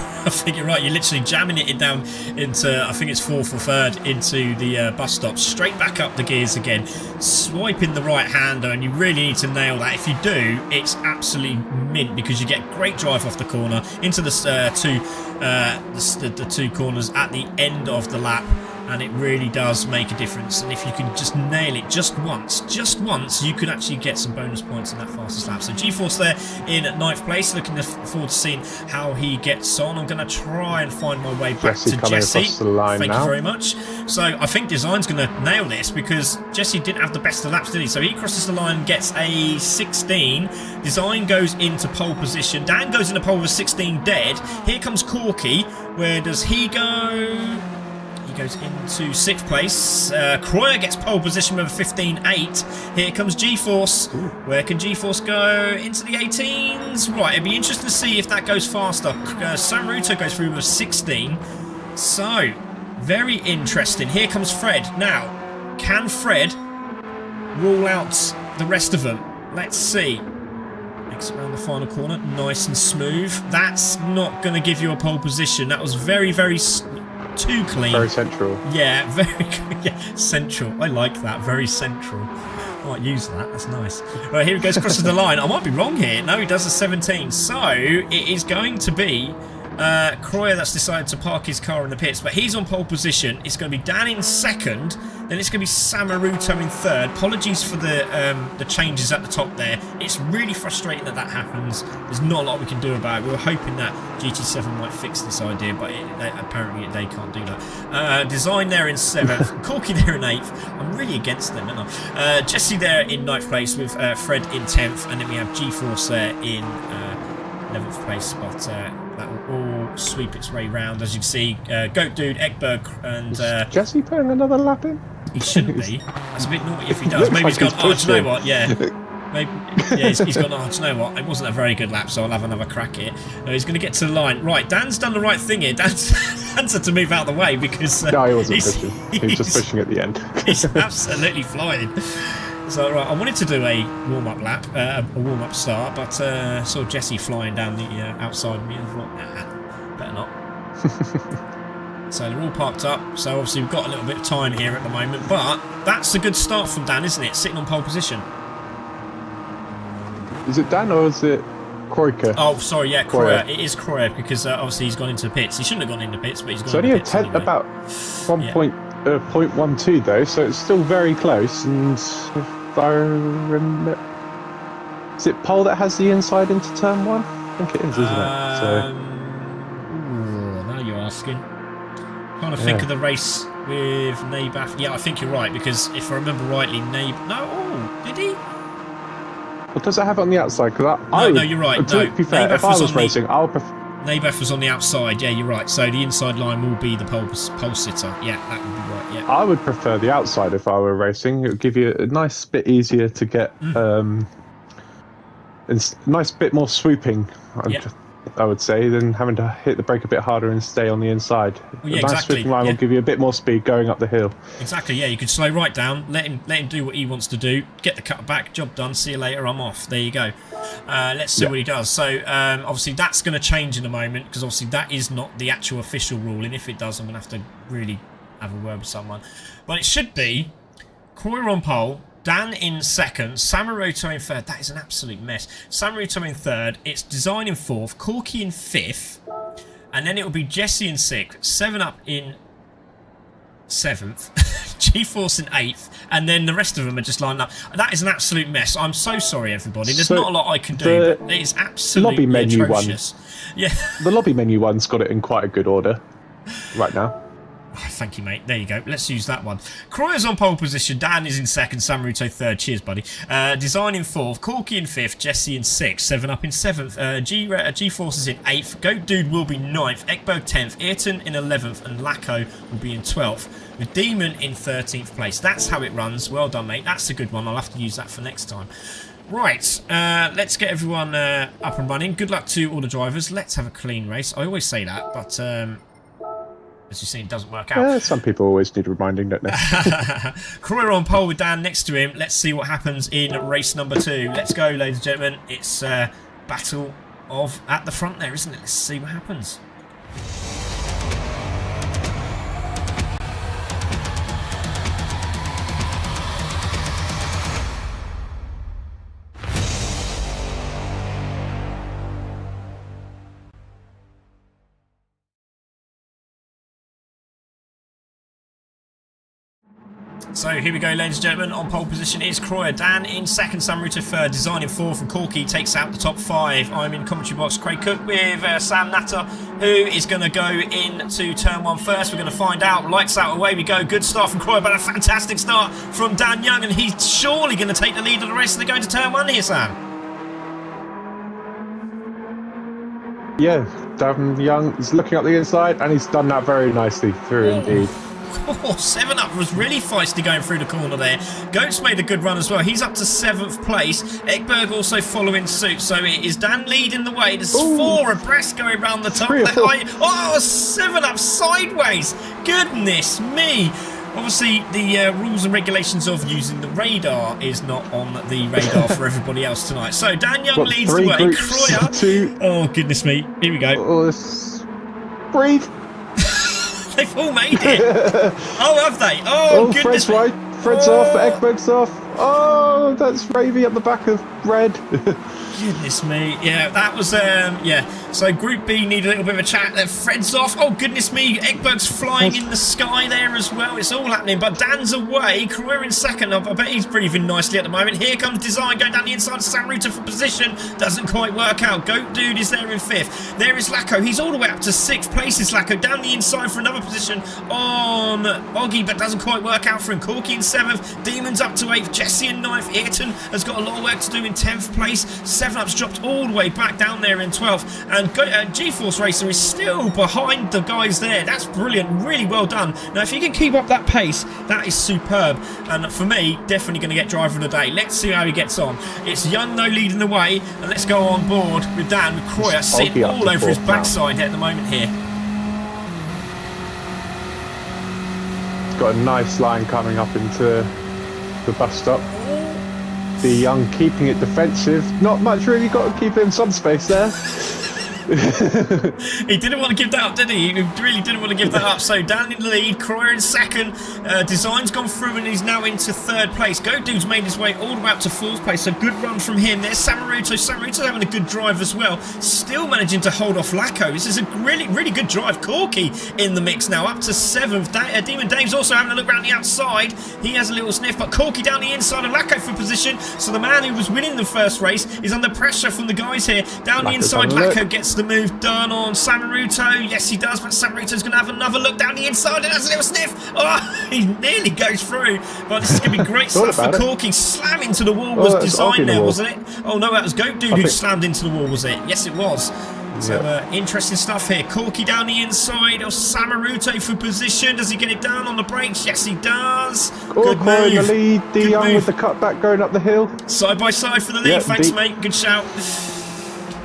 you're right. You're literally jamming it down into, I think it's fourth or third, into the bus stop, straight back up the gears again, swiping the right hander, and you really need to nail that. If you do, it's absolutely mint because you get great drive off the corner into the two corners at the end of the lap. And it really does make a difference. And if you can just nail it just once, you could actually get some bonus points in that fastest lap. So G-Force there in 9th place. Looking forward to seeing how he gets on. I'm going to try and find my way back to Jesse. Thank you very much. So I think Design's going to nail this because Jesse didn't have the best of laps, did he? So he crosses the line, gets a 16. Design goes into pole position. Dan goes into pole with 16 dead. Here comes Corky. Where does he go? Goes into 6th place. Croyer gets pole position with a 15.8. Here comes G-Force. Where can G-Force go? Into the 18s. Right, it'd be interesting to see if that goes faster. Samaruto goes through with a 16. So, very interesting. Here comes Fred. Now, can Fred rule out the rest of them? Let's see. Exit around the final corner. Nice and smooth. That's not going to give you a pole position. That was very, very... too clean. Very central. Yeah, very good. Yeah, central. I like that. Very central. I might use that. That's nice. Right, here he goes, crosses the line. I might be wrong here. No, he does a 17. So, it is going to be Croyer that's decided to park his car in the pits, but he's on pole position. It's going to be Dan in 2nd. Then it's going to be Samaruto in 3rd. Apologies for the changes at the top there. It's really frustrating that happens. There's not a lot we can do about it. We were hoping that GT7 might fix this idea, but apparently they can't do that. Design there in 7th. Corky there in 8th. I'm really against them, aren't I? Jesse there in 9th place with Fred in 10th. And then we have G-Force there in 11th place. But that will all sweep its way round. As you can see, Goat Dude, Ekberg, and... Is Jesse putting another lap in? He shouldn't be. That's a bit naughty if he does. Maybe he's gone, do you know what? Yeah. Maybe, yeah, he's gone, do you know what? It wasn't a very good lap, so I'll have another crack at it. No, he's going to get to the line. Right, Dan's done the right thing here. Dan's had to move out of the way because... no, he wasn't pushing. He was just pushing at the end. He's absolutely flying. So, right, I wanted to do a warm-up lap, a warm-up start, but saw Jesse flying down the outside of me and thought, nah, better not. So they're all parked up, so obviously we've got a little bit of time here at the moment, but that's a good start from Dan, isn't it? Sitting on pole position. Is it Dan or is it Kroika? Oh, sorry, yeah, Kroyer. It is Kroyer because obviously he's gone into the pits. He shouldn't have gone into the pits, but he's gone into the pits anyway. About 0.12 though, so it's still very close. And if I remember, is it pole that has the inside into turn 1? I think it is, isn't it? So. Now you're asking. Trying to think of the race with Nabath. Yeah, I think you're right because if I remember rightly, did he? Well, does it have it on the outside? No, you're right. To be fair, if I was racing, I would prefer. Nabath was on the outside. Yeah, you're right. So the inside line will be the pole sitter. Yeah, that would be right. Yeah. I would prefer the outside if I were racing. It would give you a nice bit easier to get. It's nice bit more swooping. I would say, than having to hit the brake a bit harder and stay on the inside. Well, yeah, a nice swooping line will give you a bit more speed going up the hill. Exactly, yeah. You can slow right down, let him do what he wants to do, get the cut back, job done, see you later, I'm off. There you go. Let's see what he does. So, obviously, that's going to change in a moment, because obviously that is not the actual official ruling. If it does, I'm going to have to really have a word with someone. But it should be Croyer on pole, Dan in 2nd, Samaruto in 3rd. That is an absolute mess. Samaruto in 3rd. It's Design in 4th. Corky in 5th. And then it will be Jesse in 6th. 7 Up in 7th. G-Force in 8th, and then the rest of them are just lined up. That is an absolute mess. I'm so sorry, everybody. There's not a lot I can do, but it is absolutely lobby menu atrocious. Yeah. The lobby menu one's got it in quite a good order right now. Thank you, mate. There you go. Let's use that one. Croyer's on pole position. Dan is in 2nd. Samruto 3rd. Cheers, buddy. Design in 4th. Corky in 5th. Jesse in 6th. 7 Up in 7th. G-Force is in 8th. Goat Dude will be 9th. Ekberg 10th. Ayrton in 11th. And Lacko will be in 12th. With Demon in 13th place. That's how it runs. Well done, mate. That's a good one. I'll have to use that for next time. Right, let's get everyone up and running. Good luck to all the drivers. Let's have a clean race. I always say that, but... as you see, it doesn't work out. Some people always need reminding, don't they? Croyer on pole with Dan next to him. Let's see what happens in race number 2. Let's go, ladies and gentlemen. It's battle of at the front there, isn't it? Let's see what happens. So here we go, ladies and gentlemen. On pole position is Croyer. Dan in 2nd, Samruto 3rd, Design in 4th, and Corky takes out the top 5. I'm in commentary box, Craig Cook with Sam Natter, who is going to go into turn 1 first. We're going to find out. Lights out, away we go. Good start from Croyer, but a fantastic start from Dan Young, and he's surely going to take the lead of the race. They're going to turn 1 here, Sam. Yeah, Dan Young is looking up the inside, and he's done that very nicely through indeed. Oh, 7 Up was really feisty going through the corner there. Goat's made a good run as well. He's up to 7th place. Ekberg also following suit. So it is Dan leading the way. There's 4 abreast going around the top. Oh, 7 Up sideways. Goodness me. Obviously, the rules and regulations of using the radar is not on the radar for everybody else tonight. So Dan Young leads the way. Croyer. Oh, goodness me. Here we go. Breathe. They've all made it. Oh, have they? Oh, goodness. Fred's right. Fred's off. Ekberg's off. Oh, that's Ravy at the back of red. Goodness me. Yeah, that was, yeah. So Group B need a little bit of a chat. Fred's off. Oh, goodness me. Ekberg's flying in the sky there as well. It's all happening. But Dan's away. Croyer in 2nd. I bet he's breathing nicely at the moment. Here comes Design going down the inside of Samruto for position. Doesn't quite work out. Goat Dude is there in 5th. There is Lacko. He's all the way up to 6th place. Is Lacko down the inside for another position on Oggy, but doesn't quite work out for him. Corky in 7th. Demon's up to 8th. Jesse in 9th. Ayrton has got a lot of work to do in 10th place. 7 Up's dropped all the way back down there in 12th. And G-Force Racer is still behind the guys there. That's brilliant. Really well done. Now, if you can keep up that pace, that is superb. And for me, definitely going to get driver of the day. Let's see how he gets on. It's Young, though, leading the way. And let's go on board with Dan, with Croyer sitting all over his backside at the moment here. He's got a nice line coming up into the bus stop. The Young keeping it defensive. Not much really got to keep it in some space there. He didn't want to give that up, did he? He really didn't want to give that up. So Dan in the lead, Croyer in 2nd. Design's gone through and he's now into 3rd place. Goat Dude's made his way all the way up to 4th place. So good run from him. There's Samruto. Samruto's having a good drive as well. Still managing to hold off Lacko. This is a really, really good drive. Corky in the mix now, up to 7th. Demon Dave's also having a look around the outside. He has a little sniff, but Corky down the inside of Lacko for position. So the man who was winning the first race is under pressure from the guys here. Down the inside, Lacko gets the move done on Samruto. Yes, he does, but Samruto's going to have another look down the inside and has a little sniff. Oh, he nearly goes through. But this is going to be great stuff for Corky. Slam into the wall was Design there, wasn't it? Oh, no, that was Goat Dude who slammed into the wall, was it? Yes, it was. So interesting stuff here. Corky down the inside of Samruto for position. Does he get it down on the brakes? Yes, he does. Good move. In the lead. De Young with the cutback going up the hill. Side by side for the lead. Thanks, mate. Good shout.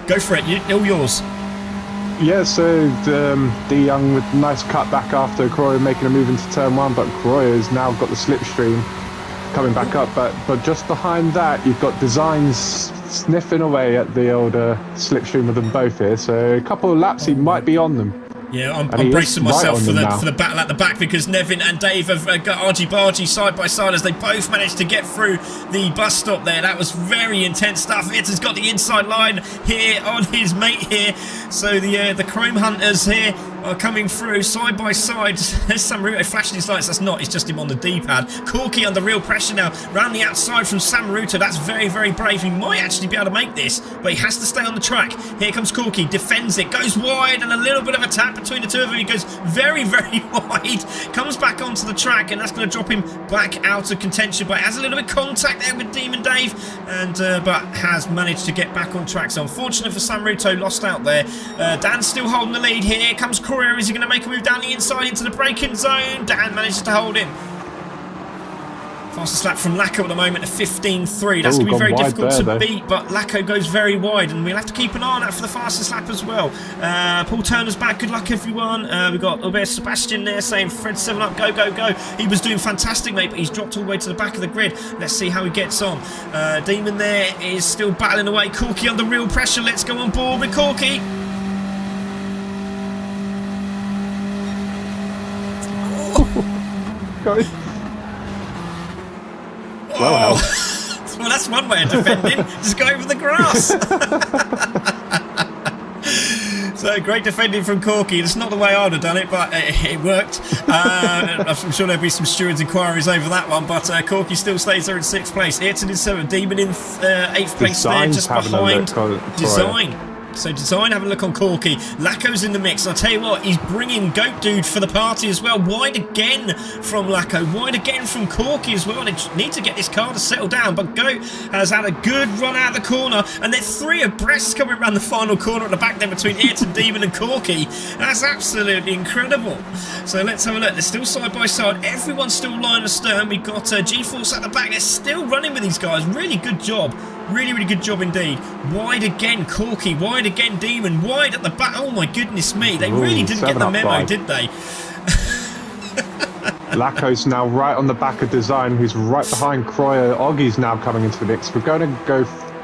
Go for it. All yours. Yeah, so De Young with nice cutback after Croyer making a move into turn 1, but Croyer's now got the slipstream coming back up. But just behind that, you've got Designs sniffing away at the old slipstream of them both here. So a couple of laps, he might be on them. Yeah, I'm bracing myself for the battle at the back because Nevin and Dave have got argy-bargy side by side as they both managed to get through the bus stop there. That was very intense stuff. It's got the inside line here on his mate here. So the Chrome Hunters here are coming through side by side. There's Samaruto flashing his lights. That's not, it's just him on the D-pad. Corky under real pressure now. Round the outside from Samaruto. That's very, very brave. He might actually be able to make this, but he has to stay on the track. Here comes Corky, defends it, goes wide, and a little bit of a tap between the two of them. He goes very, very wide. Comes back onto the track, and that's going to drop him back out of contention. But has a little bit of contact there with Demon Dave, and but has managed to get back on track. So unfortunate for Samaruto, lost out there. Dan's still holding the lead here. Here comes Croyer. Is he going to make a move down the inside into the braking zone? Dan manages to hold him. Fastest lap from Lacko at the moment at 15.3. That's going to be very difficult to beat, but Lacko goes very wide, and we'll have to keep an eye on that for the fastest lap as well. Paul Turner's back. Good luck, everyone. We've got Sebastian there saying, Fred 7 up, go, go, go. He was doing fantastic, mate, but he's dropped all the way to the back of the grid. Let's see how he gets on. Demon there is still battling away. Corky under real pressure. Let's go on board with Corky. Well, well, that's one way of defending. Just go over the grass. So great defending from Corky. It's not the way I would have done it, but it worked. I'm sure there'll be some stewards' inquiries over that one, but Corky still stays there in 6th place. Ayrton in 7th, Demon in 8th place there, just behind Design. So Design, have a look on Corky. Lacko's in the mix. I'll tell you what, he's bringing Goat Dude for the party as well. Wide again from Lacko. Wide again from Corky as well. They need to get this car to settle down. But Goat has had a good run out of the corner. And they're 3 abreast coming around the final corner at the back there between Ayrton, Demon and Corky. That's absolutely incredible. So let's have a look. They're still side by side. Everyone's still line astern. We've got G-Force at the back. They're still running with these guys. Really good job. Really, really good job indeed. Wide again, Corky. Wide again, Demon. Wide at the back. Oh, my goodness me. They really didn't get the memo, did they? Lacko's now right on the back of Design, who's right behind Croyer. Oggy's now coming into the mix. We're going to go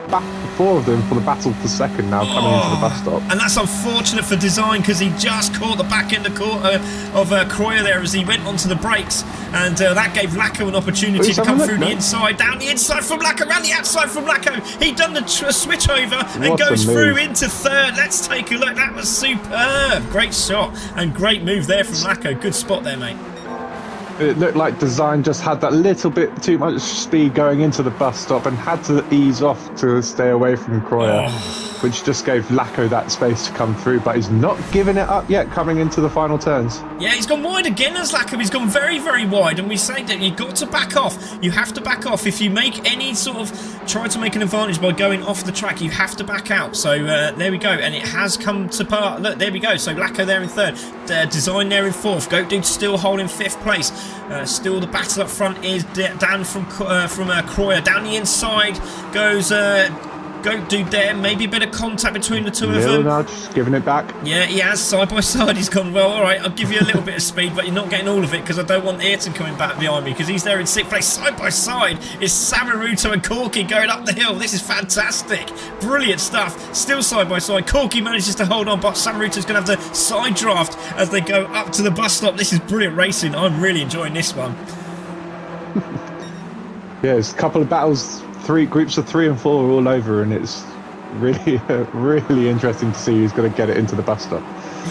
back, 4 of them for the battle for second now coming into the bus stop. And that's unfortunate for Design because he just caught the back end of Croyer there as he went onto the brakes, and that gave Lacko an opportunity to come through the inside, down the inside from Lacko, around the outside from Lacko. He done the switch over and goes through into 3rd. Let's take a look. That was superb. Great shot and great move there from Lacko. Good spot there, mate. It looked like Design just had that little bit too much speed going into the bus stop and had to ease off to stay away from Croyer, which just gave Lacko that space to come through, but he's not giving it up yet coming into the final turns. Yeah, he's gone wide again as Lacko. He's gone very, very wide, and we say that you've got to back off. You have to back off. If you make any sort of try to make an advantage by going off the track, you have to back out. So there we go, and it has come to part. Look, there we go. So Lacko there in 3rd, Design there in 4th, Goat Dude still holding 5th place. Still the battle up front is Dan from Croyer. Down the inside goes Goat Dude there. Maybe a bit of contact between the two of them. Nudge, giving it back. Yeah, he has side by side. He's gone, well, all right, I'll give you a little bit of speed, but you're not getting all of it because I don't want Ayrton coming back behind me because he's there in 6th place. Side by side is Samaruto and Corky going up the hill. This is fantastic. Brilliant stuff. Still side by side. Corky manages to hold on, but Samaruto's going to have the side draft as they go up to the bus stop. This is brilliant racing. I'm really enjoying this one. Yeah, it's a couple of battles. 3 groups of 3 and 4 are all over, and it's really, really interesting to see who's going to get it into the bus stop.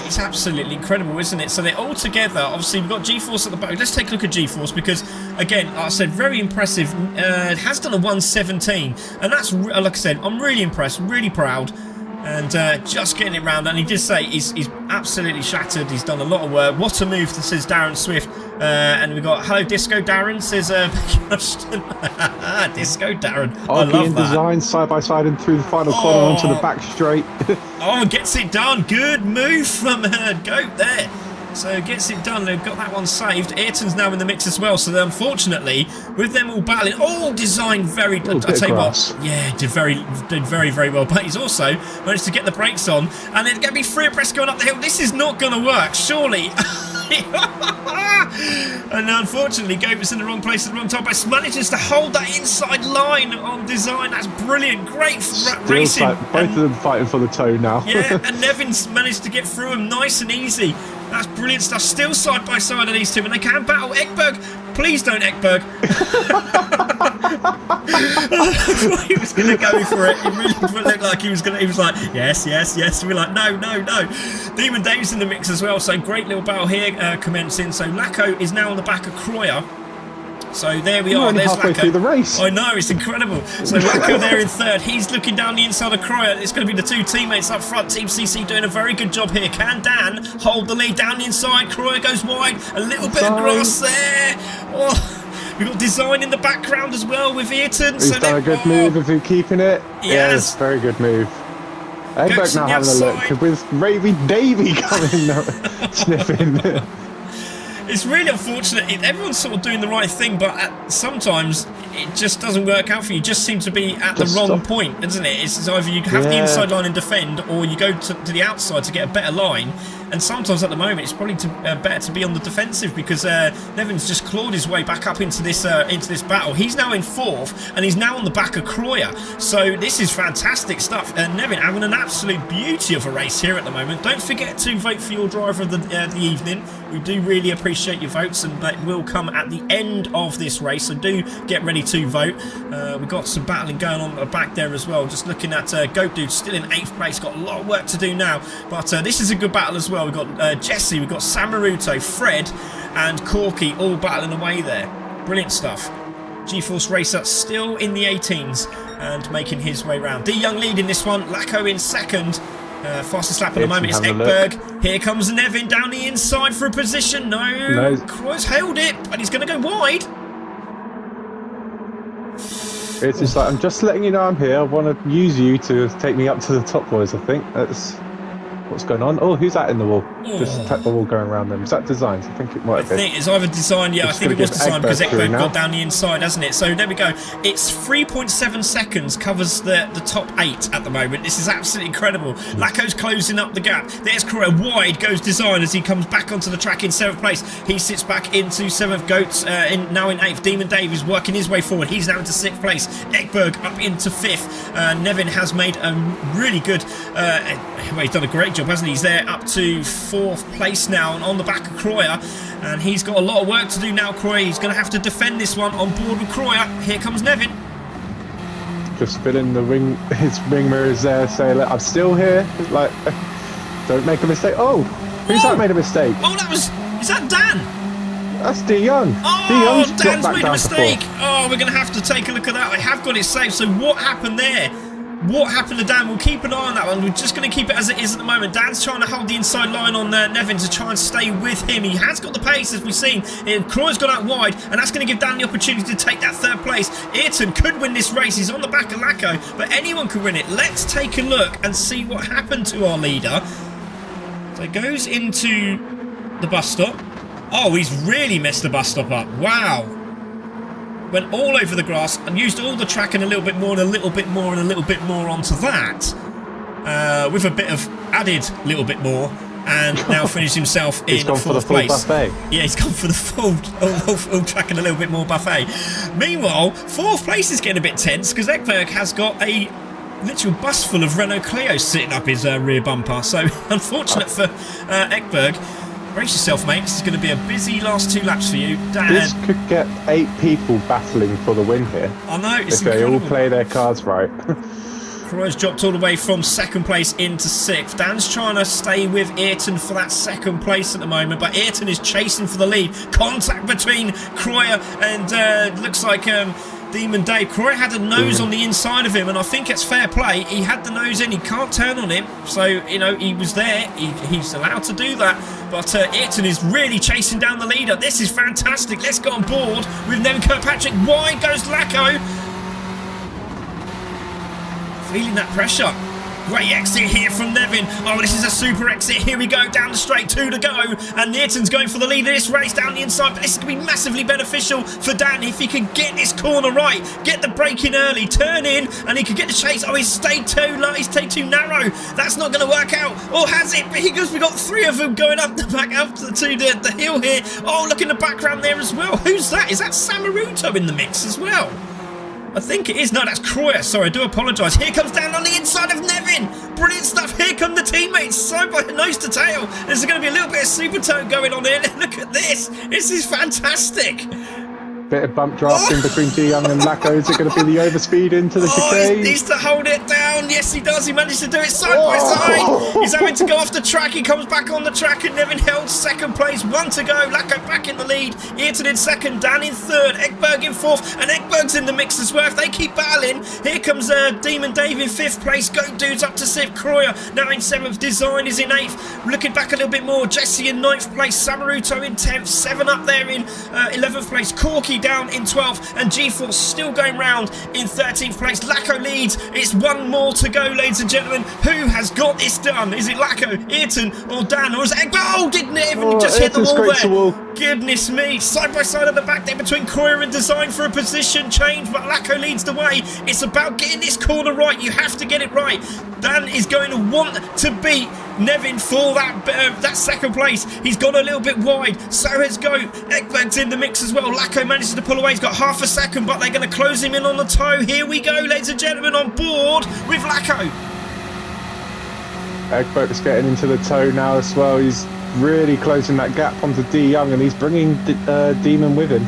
It's absolutely incredible, isn't it? So they're all together. Obviously, we've got G-Force at the back. Let's take a look at G-Force because, again, like I said, very impressive. It has done a 1:17, and that's, like I said, I'm really impressed, really proud. And just getting it round, and he did say he's absolutely shattered. He's done a lot of work. What a move, says Darren Swift. And we've got hello Disco Darren, says Disco Darren. I love that. Design side by side and through the final corner onto the back straight. Gets it done. Good move from Goat there. So gets it done. They've got that one saved. Ayrton's now in the mix as well. So unfortunately, with them all battling, Design very. I tell you what, yeah, did very, very well. But he's also managed to get the brakes on, and it's going to be 3 abreast going up the hill. This is not going to work, surely. And unfortunately, Goat was in the wrong place at the wrong time, but manages to hold that inside line on Design. That's brilliant. Great racing. Both of them fighting for the toe now. Yeah, and Nevin's managed to get through him nice and easy. That's brilliant stuff. Still side by side of these two, and they can battle. Ekberg, please don't Ekberg. He was going to go for it. It really looked like he was going to. He was like, yes, yes, yes. And we're like, no, no, no. Demon Dave's in the mix as well. So great little battle here commencing. So Lacko is now on the back of Croyer. So there we are. There's halfway Lacko. through the race. I know, it's incredible. So Lacko there in third. He's looking down the inside of Croyer. It's going to be the two teammates up front. Team CC doing a very good job here. Can Dan hold the lead down the inside? Croyer goes wide. A little bit of grass there. Oh, we've got Design in the background as well with Ayrton. He's done a good move if he's keeping it. Yes. Very good move. Egbert now having a look with Ravy Davy coming sniffing. It's really unfortunate. Everyone's sort of doing the right thing, but sometimes it just doesn't work out for you. You just seem to be at the wrong point, isn't it? It's either you have the inside line and defend, or you go to the outside to get a better line. And sometimes at the moment, it's probably better to be on the defensive because Nevin's just clawed his way back up into this battle. He's now in fourth, and he's now on the back of Croyer. So this is fantastic stuff. Nevin having an absolute beauty of a race here at the moment. Don't forget to vote for your driver of the evening. We do really appreciate your votes, and that will come at the end of this race. So do get ready to vote. We've got some battling going on back there as well. Just looking at Goat Dude still in 8th place. Got a lot of work to do now, but this is a good battle as well. We've got Jesse, we've got Samaruto, Fred and Corky all battling away there. Brilliant stuff. G-Force Racer still in the 18s and making his way round. D Young leading this one. Lacko in second. Fastest lap at the moment is Ekberg. Here comes Nevin down the inside for a position. No. Croy's held it, but he's going to go wide. It's just like, I'm just letting you know I'm here. I want to use you to take me up to the top, boys, I think. That's what's going on. Oh, who's that in the wall? Just tap the wall going around them. Is that Designs? I think it might have been. I think it's either Design, yeah, I think it was Design because Ekberg got down the inside, hasn't it? So there we go. It's 3.7 seconds covers the top 8 at the moment. This is absolutely incredible. Lacko's closing up the gap. There's Croyer. Wide goes Design as he comes back onto the track in 7th place. He sits back into 7th. Goats now in 8th. Demon Dave is working his way forward. He's now into 6th place. Ekberg up into 5th. Nevin has made a really good... well, he's done a great job, hasn't he? He's there up to 4th place now and on the back of Croyer, and he's got a lot of work to do now. Croyer, he's going to have to defend this one on board with Croyer. Here comes Nevin. Just spinning the ring, his ring mirrors there, saying, "Look, I'm still here. Like, don't make a mistake." Oh, who's that made a mistake? Oh, is that Dan? That's D Young. Oh, Dan's made a mistake. Oh, we're going to have to take a look at that. I have got it saved. So what happened there? What happened to Dan? We'll keep an eye on that one. We're just going to keep it as it is at the moment. Dan's trying to hold the inside line on Nevin to try and stay with him. He has got the pace, as we've seen. Croy's gone out wide, and that's going to give Dan the opportunity to take that 3rd place. Ayrton could win this race. He's on the back of Lacko, but anyone could win it. Let's take a look and see what happened to our leader. So he goes into the bus stop. Oh, he's really messed the bus stop up. Wow. Went all over the grass and used all the track and a little bit more and a little bit more and a little bit more onto that, with a bit of added little bit more, and now finished himself in 4th place. Buffet. Yeah, he's gone for the full track and a little bit more buffet. Meanwhile, 4th place is getting a bit tense because Ekberg has got a literal bus full of Renault Clio sitting up his rear bumper. So unfortunate for Ekberg. Brace yourself, mate. This is going to be a busy last 2 laps for you. Dan. This could get 8 people battling for the win here. I know, it's if incredible. They all play their cards right. Croy's dropped all the way from 2nd place into 6th. Dan's trying to stay with Ayrton for that 2nd place at the moment, but Ayrton is chasing for the lead. Contact between Croyer and looks like Demon Dave. Croyer had a nose on the inside of him, and I think it's fair play. He had the nose in, he can't turn on him, so you know he was there. He's allowed to do that. But Ayrton is really chasing down the leader. This is fantastic. Let's get on board with Nevin Kirkpatrick. Wide goes Lacko. Feeling that pressure. Great exit here from Nevin. Oh, this is a super exit. Here we go, down the straight, 2 to go. And Ayrton's going for the lead of this race down the inside. But this is going to be massively beneficial for Dan if he can get this corner right. Get the brake in early, turn in, and he can get the chase. Oh, he's stayed too low. He's stayed too narrow. That's not going to work out. Or has it? Because we've got 3 of them going up the back up to the hill here. Oh, look in the background there as well. Who's that? Is that Samaruto in the mix as well? I think it is. No, that's Croyer. Sorry, I do apologise. Here comes down on the inside of Nevin. Brilliant stuff. Here come the teammates. Side by nose to tail. There's going to be a little bit of super tone going on here. Look at this. This is fantastic. Bit of bump drafting between De Jong and Lacko. Is it going to be the overspeed into the chicane? He needs to hold it down. Yes, he does. He managed to do it side by side. He's having to go off the track. He comes back on the track, and Nevin held second place. 1 to go. Lacko back in the lead. Ayrton in second. Dan in third. Ekberg in fourth. And Ekberg's in the mix as well. If they keep battling, here comes Demon Dave in fifth place. Goat Dude's up to sixth. Kroyer now in seventh. Design is in eighth. Looking back a little bit more. Jesse in ninth place. Samaruto in 10th. 7 up there in 11th place. Corky down in 12th. And G-Force still going round in 13th place. Lacko leads. It's 1 more to go, ladies and gentlemen. Who has got this done? Is it Lacko, Ayrton, or Dan? Or is it... Oh, didn't it even just hit the wall there? Wall. Goodness me. Side by side at the back there between Kroyer and Design for a position change. But Lacko leads the way. It's about getting this corner right. You have to get it right. Dan is going to want to beat Nevin for that second place. He's gone a little bit wide. So has Goat. Ekberg's in the mix as well. Lacko manages to pull away. He's got half a second, but they're going to close him in on the toe. Here we go, ladies and gentlemen, on board with Lacko. Ekberg's getting into the toe now as well. He's really closing that gap onto De Jong, and he's bringing Demon with him.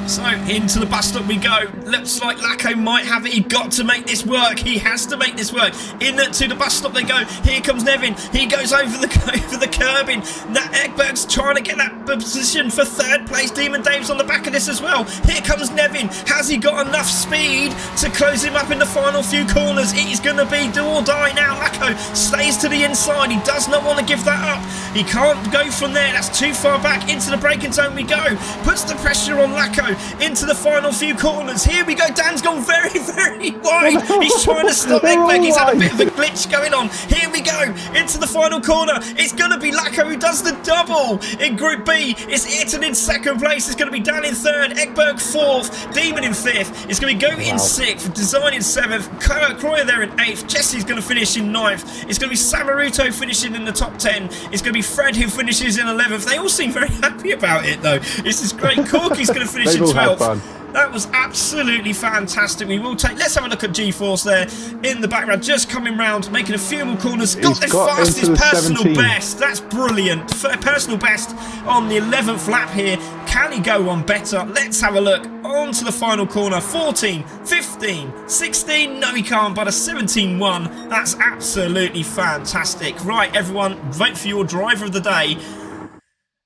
So, into the bus stop we go. Looks like Lacko might have it. He got to make this work. He has to make this work. To the bus stop they go. Here comes Nevin. He goes over the curbing. Ekberg's trying to get that position for third place. Demon Dave's on the back of this as well. Here comes Nevin. Has he got enough speed to close him up in the final few corners? It is going to be do or die now. Lacko stays to the inside. He does not want to give that up. He can't go from there. That's too far back. Into the braking zone we go. Puts the pressure on Lacko. Into the final few corners. Here we go. Dan's gone very, very wide. He's trying to stop Ekberg. He's had a bit of a glitch going on. Here we go. Into the final corner. It's going to be Lacko who does the double. In Group B, it's Ayrton in second place. It's going to be Dan in third. Ekberg fourth. Demon in fifth. It's going to be Goat in sixth. Design in seventh. Kroyer there in eighth. Jesse's going to finish in ninth. It's going to be Samaruto finishing in the top 10. It's going to be Fred who finishes in 11th. They all seem very happy about it though. This is great. Corky's going to finish in 12th. That was absolutely fantastic. We will take... Let's have a look at G-Force there in the background. Just coming round, making a few more corners. Got the fastest personal best. That's brilliant. Personal best on the 11th lap here. Can he go one better? Let's have a look. On to the final corner. 14, 15, 16. No, he can't, but a 17-1. That's absolutely fantastic. Right, everyone, vote for your driver of the day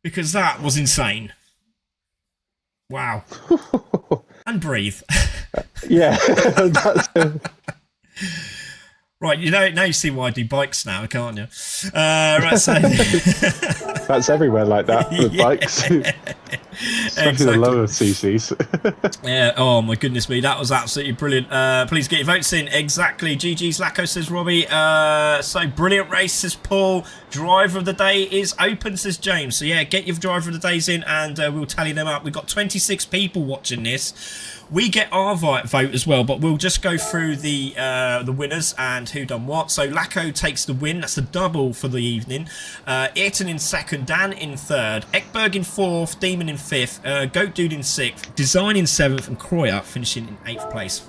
because that was insane. Wow. And breathe. Yeah. Right, now you see why I do bikes now, can't you? Right, so... That's everywhere like that with bikes. Especially the lower CCs. Yeah, oh my goodness me, that was absolutely brilliant. Please get your votes in. Exactly. GG's Lacko, says Robbie. So brilliant race, says Paul. Driver of the day is open, says James. So yeah, get your driver of the days in and we'll tally them up. We've got 26 people watching this. We get our vote as well, but we'll just go through the winners and who done what. So Lacko takes the win. That's the double for the evening. Ayrton in second, Dan in third, Ekberg in fourth, Demon in fifth, Goat Dude in sixth, Design in seventh, and Kroyer finishing in eighth place.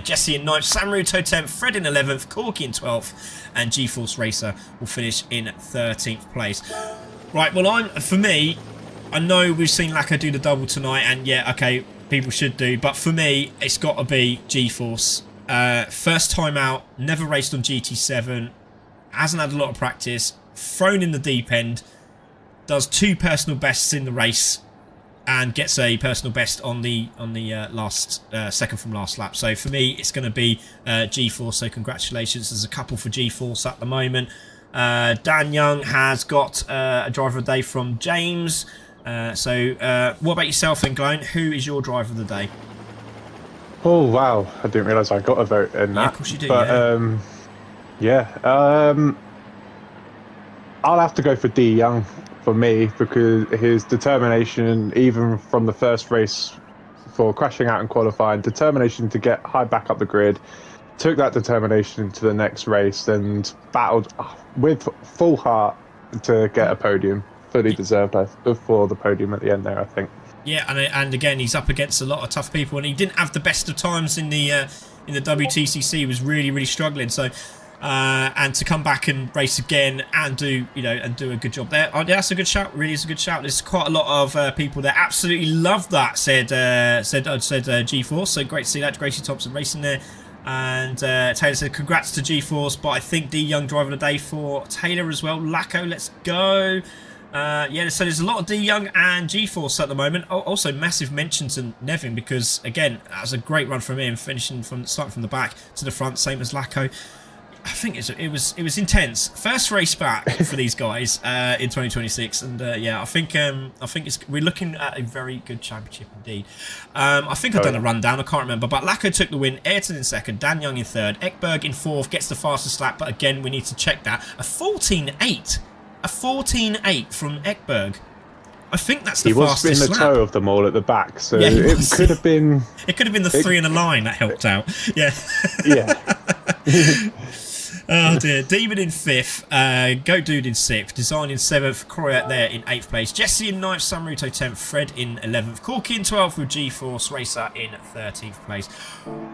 Jesse in 9th, Samaruto 10th, Fred in 11th, Corky in 12th, and G-Force Racer will finish in 13th place. Right, well, for me, I know we've seen Lacko do the double tonight, and yeah, okay, people should do, but for me, it's got to be G-Force. First time out, never raced on GT7, hasn't had a lot of practice, thrown in the deep end, does 2 personal bests in the race, and gets a personal best on the last second from last lap. So for me, it's going to be G-Force. So congratulations. There's a couple for G-Force at the moment. Dan Young has got a driver of the day from James. So what about yourself then, Glone? Who is your driver of the day? Oh wow, I didn't realise I got a vote in that. Yeah, of course you do. But I'll have to go for De Jong for me because his determination, even from the first race for crashing out in qualifying, determination to get high back up the grid, took that determination to the next race and battled with full heart to get a podium. Fully deserved for the podium at the end there, I think. Yeah, and again, he's up against a lot of tough people, and he didn't have the best of times in the WTCC. He was really, really struggling. So and to come back and race again and do a good job there. Oh, yeah, that's a good shout. Really is a good shout. There's quite a lot of people that absolutely love that. Said G4. So great to see that. Gracie Thompson racing there. And Taylor said congrats to G-Force, but I think D Young driver of the day for Taylor as well. Lacko, let's go. Yeah, so there's a lot of D Young and G-Force at the moment. Oh, also massive mention to Nevin, because again that was a great run from him, starting from the back to the front, same as Lacko. I think it was intense. First race back for these guys in 2026, and yeah, I think we're looking at a very good championship indeed. I think I've done a rundown. I can't remember, but Lacko took the win. Ayrton in second, Dan Young in third, Ekberg in fourth, gets the fastest lap. But again, we need to check that. A 14.8 from Ekberg. I think that's the fastest lap. He was in the toe of them all at the back, so yeah, it could have been. It could have been the three in a line that helped out. Yeah. Yeah. Oh dear. Demon in fifth, Goat Dude in sixth, Design in seventh, Croyat there in eighth place, Jesse in ninth, Samruto 10th, Fred in 11th, Corky in 12th with G-Force, Racer in 13th place.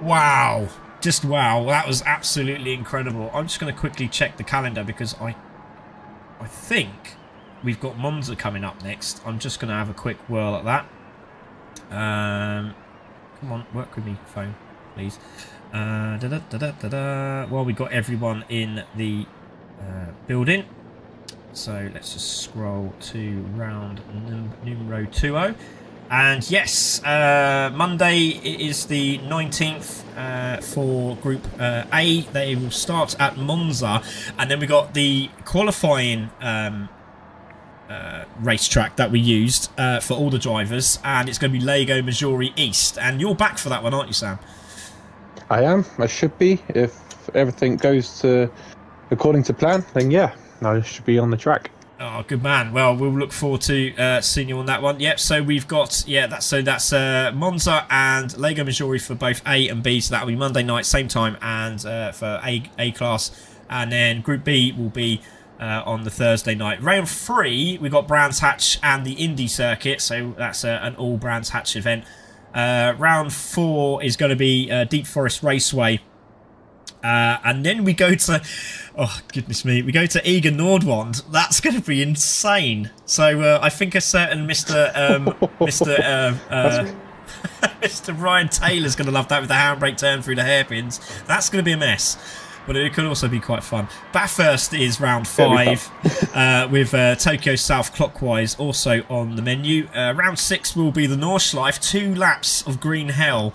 Wow. Just wow. That was absolutely incredible. I'm just going to quickly check the calendar because I think we've got Monza coming up next. I'm just going to have a quick whirl at that. Come on, work with me, phone, please. Well, we got everyone in the building, so let's just scroll to round numero 20, and yes, Monday is the 19th for Group A. They will start at Monza, and then we got the qualifying racetrack that we used for all the drivers, and it's going to be Lego Maggiore East, and you're back for that one, aren't you, Sam? I am. I should be. If everything goes according to plan, then yeah, I should be on the track. Oh, good man. Well, we'll look forward to seeing you on that one. Yep. So we've got that's Monza and Lego Maggiore for both A and B. So that'll be Monday night, same time, and for A class, and then Group B will be on the Thursday night. Round 3, we've got Brands Hatch and the Indy circuit. So that's an all Brands Hatch event. Round 4 is going to be Deep Forest Raceway, and then we go to, oh goodness me, we go to Egan Nordwand. That's going to be insane. So I think a certain Mr. Ryan Taylor's going to love that with the handbrake turn through the hairpins. That's going to be a mess. But it could also be quite fun. Bathurst is round 5 with Tokyo South Clockwise also on the menu. Round 6 will be the Nordschleife, 2 laps of green hell.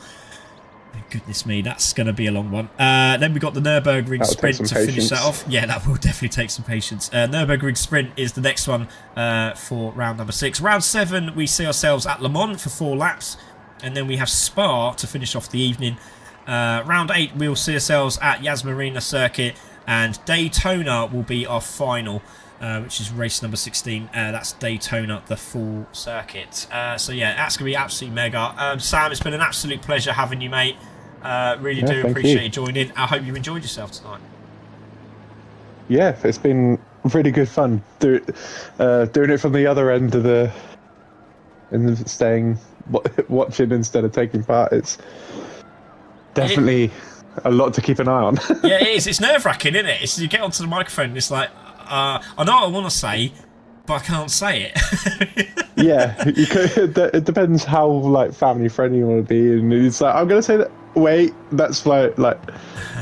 Goodness me, that's going to be a long one. Then we've got the Nürburgring Sprint to finish that off. Yeah, that will definitely take some patience. Nürburgring Sprint is the next one for round number 6. Round 7, we see ourselves at Le Mans for 4 laps. And then we have Spa to finish off the evening. Round 8, we'll see ourselves at Yas Marina Circuit, and Daytona will be our final, which is race number 16. That's Daytona, the full circuit. So yeah, that's going to be absolutely mega. Sam, it's been an absolute pleasure having you, mate. Really do appreciate you joining. I hope you enjoyed yourself tonight. Yeah, it's been really good fun doing it from the other end of staying watching instead of taking part. It's definitely a lot to keep an eye on. Yeah, it is. It's nerve-wracking, isn't it? You get onto the microphone and it's like, I know what I want to say, but I can't say it. Yeah, it depends how like family friendly you want to be, and it's like, I'm going to say that. Wait, that's like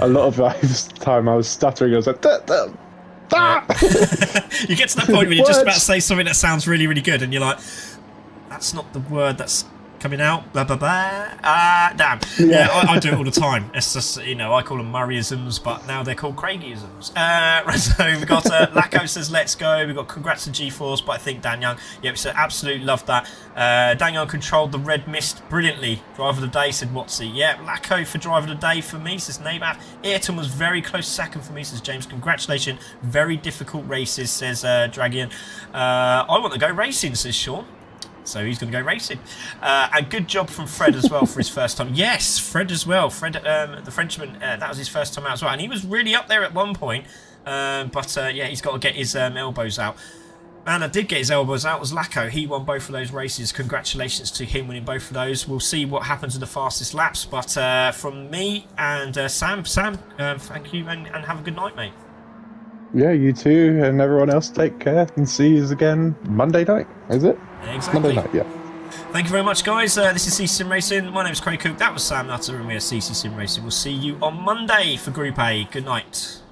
a lot of the time I was stuttering. I was like, Yeah. You get to that point when you're just about to say something that sounds really, really good, and you're like, that's not the word that's coming out, blah blah blah. Damn. Yeah, I do it all the time. It's just, I call them Murrayisms, but now they're called Craigisms. So we've got Lacko says let's go. We've got congrats to G-Force, but I think Dan Young. Yeah, we said absolutely love that. Dan Young controlled the red mist brilliantly. Driver of the day, said Watsy. Yeah, Lacko for driver of the day for me, says Nabath. Ayrton was very close second for me, says James. Congratulations. Very difficult races, says Dragian. I want to go racing, says Sean. So he's going to go racing. And good job from Fred as well for his first time. Yes, Fred as well. Fred, the Frenchman, that was his first time out as well. And he was really up there at one point. But yeah, he's got to get his elbows out. man that did get his elbows out was Lacko. He won both of those races. Congratulations to him winning both of those. We'll see what happens in the fastest laps. But from me and Sam, thank you and have a good night, mate. Yeah, you too, and everyone else, take care and see you again Monday night, is it? Exactly. Monday night, yeah. Thank you very much, guys. This is CC Sim Racing. My name is Craig Cook. That was Sam Nutter, and we are CC Sim Racing. We'll see you on Monday for Group A. Good night.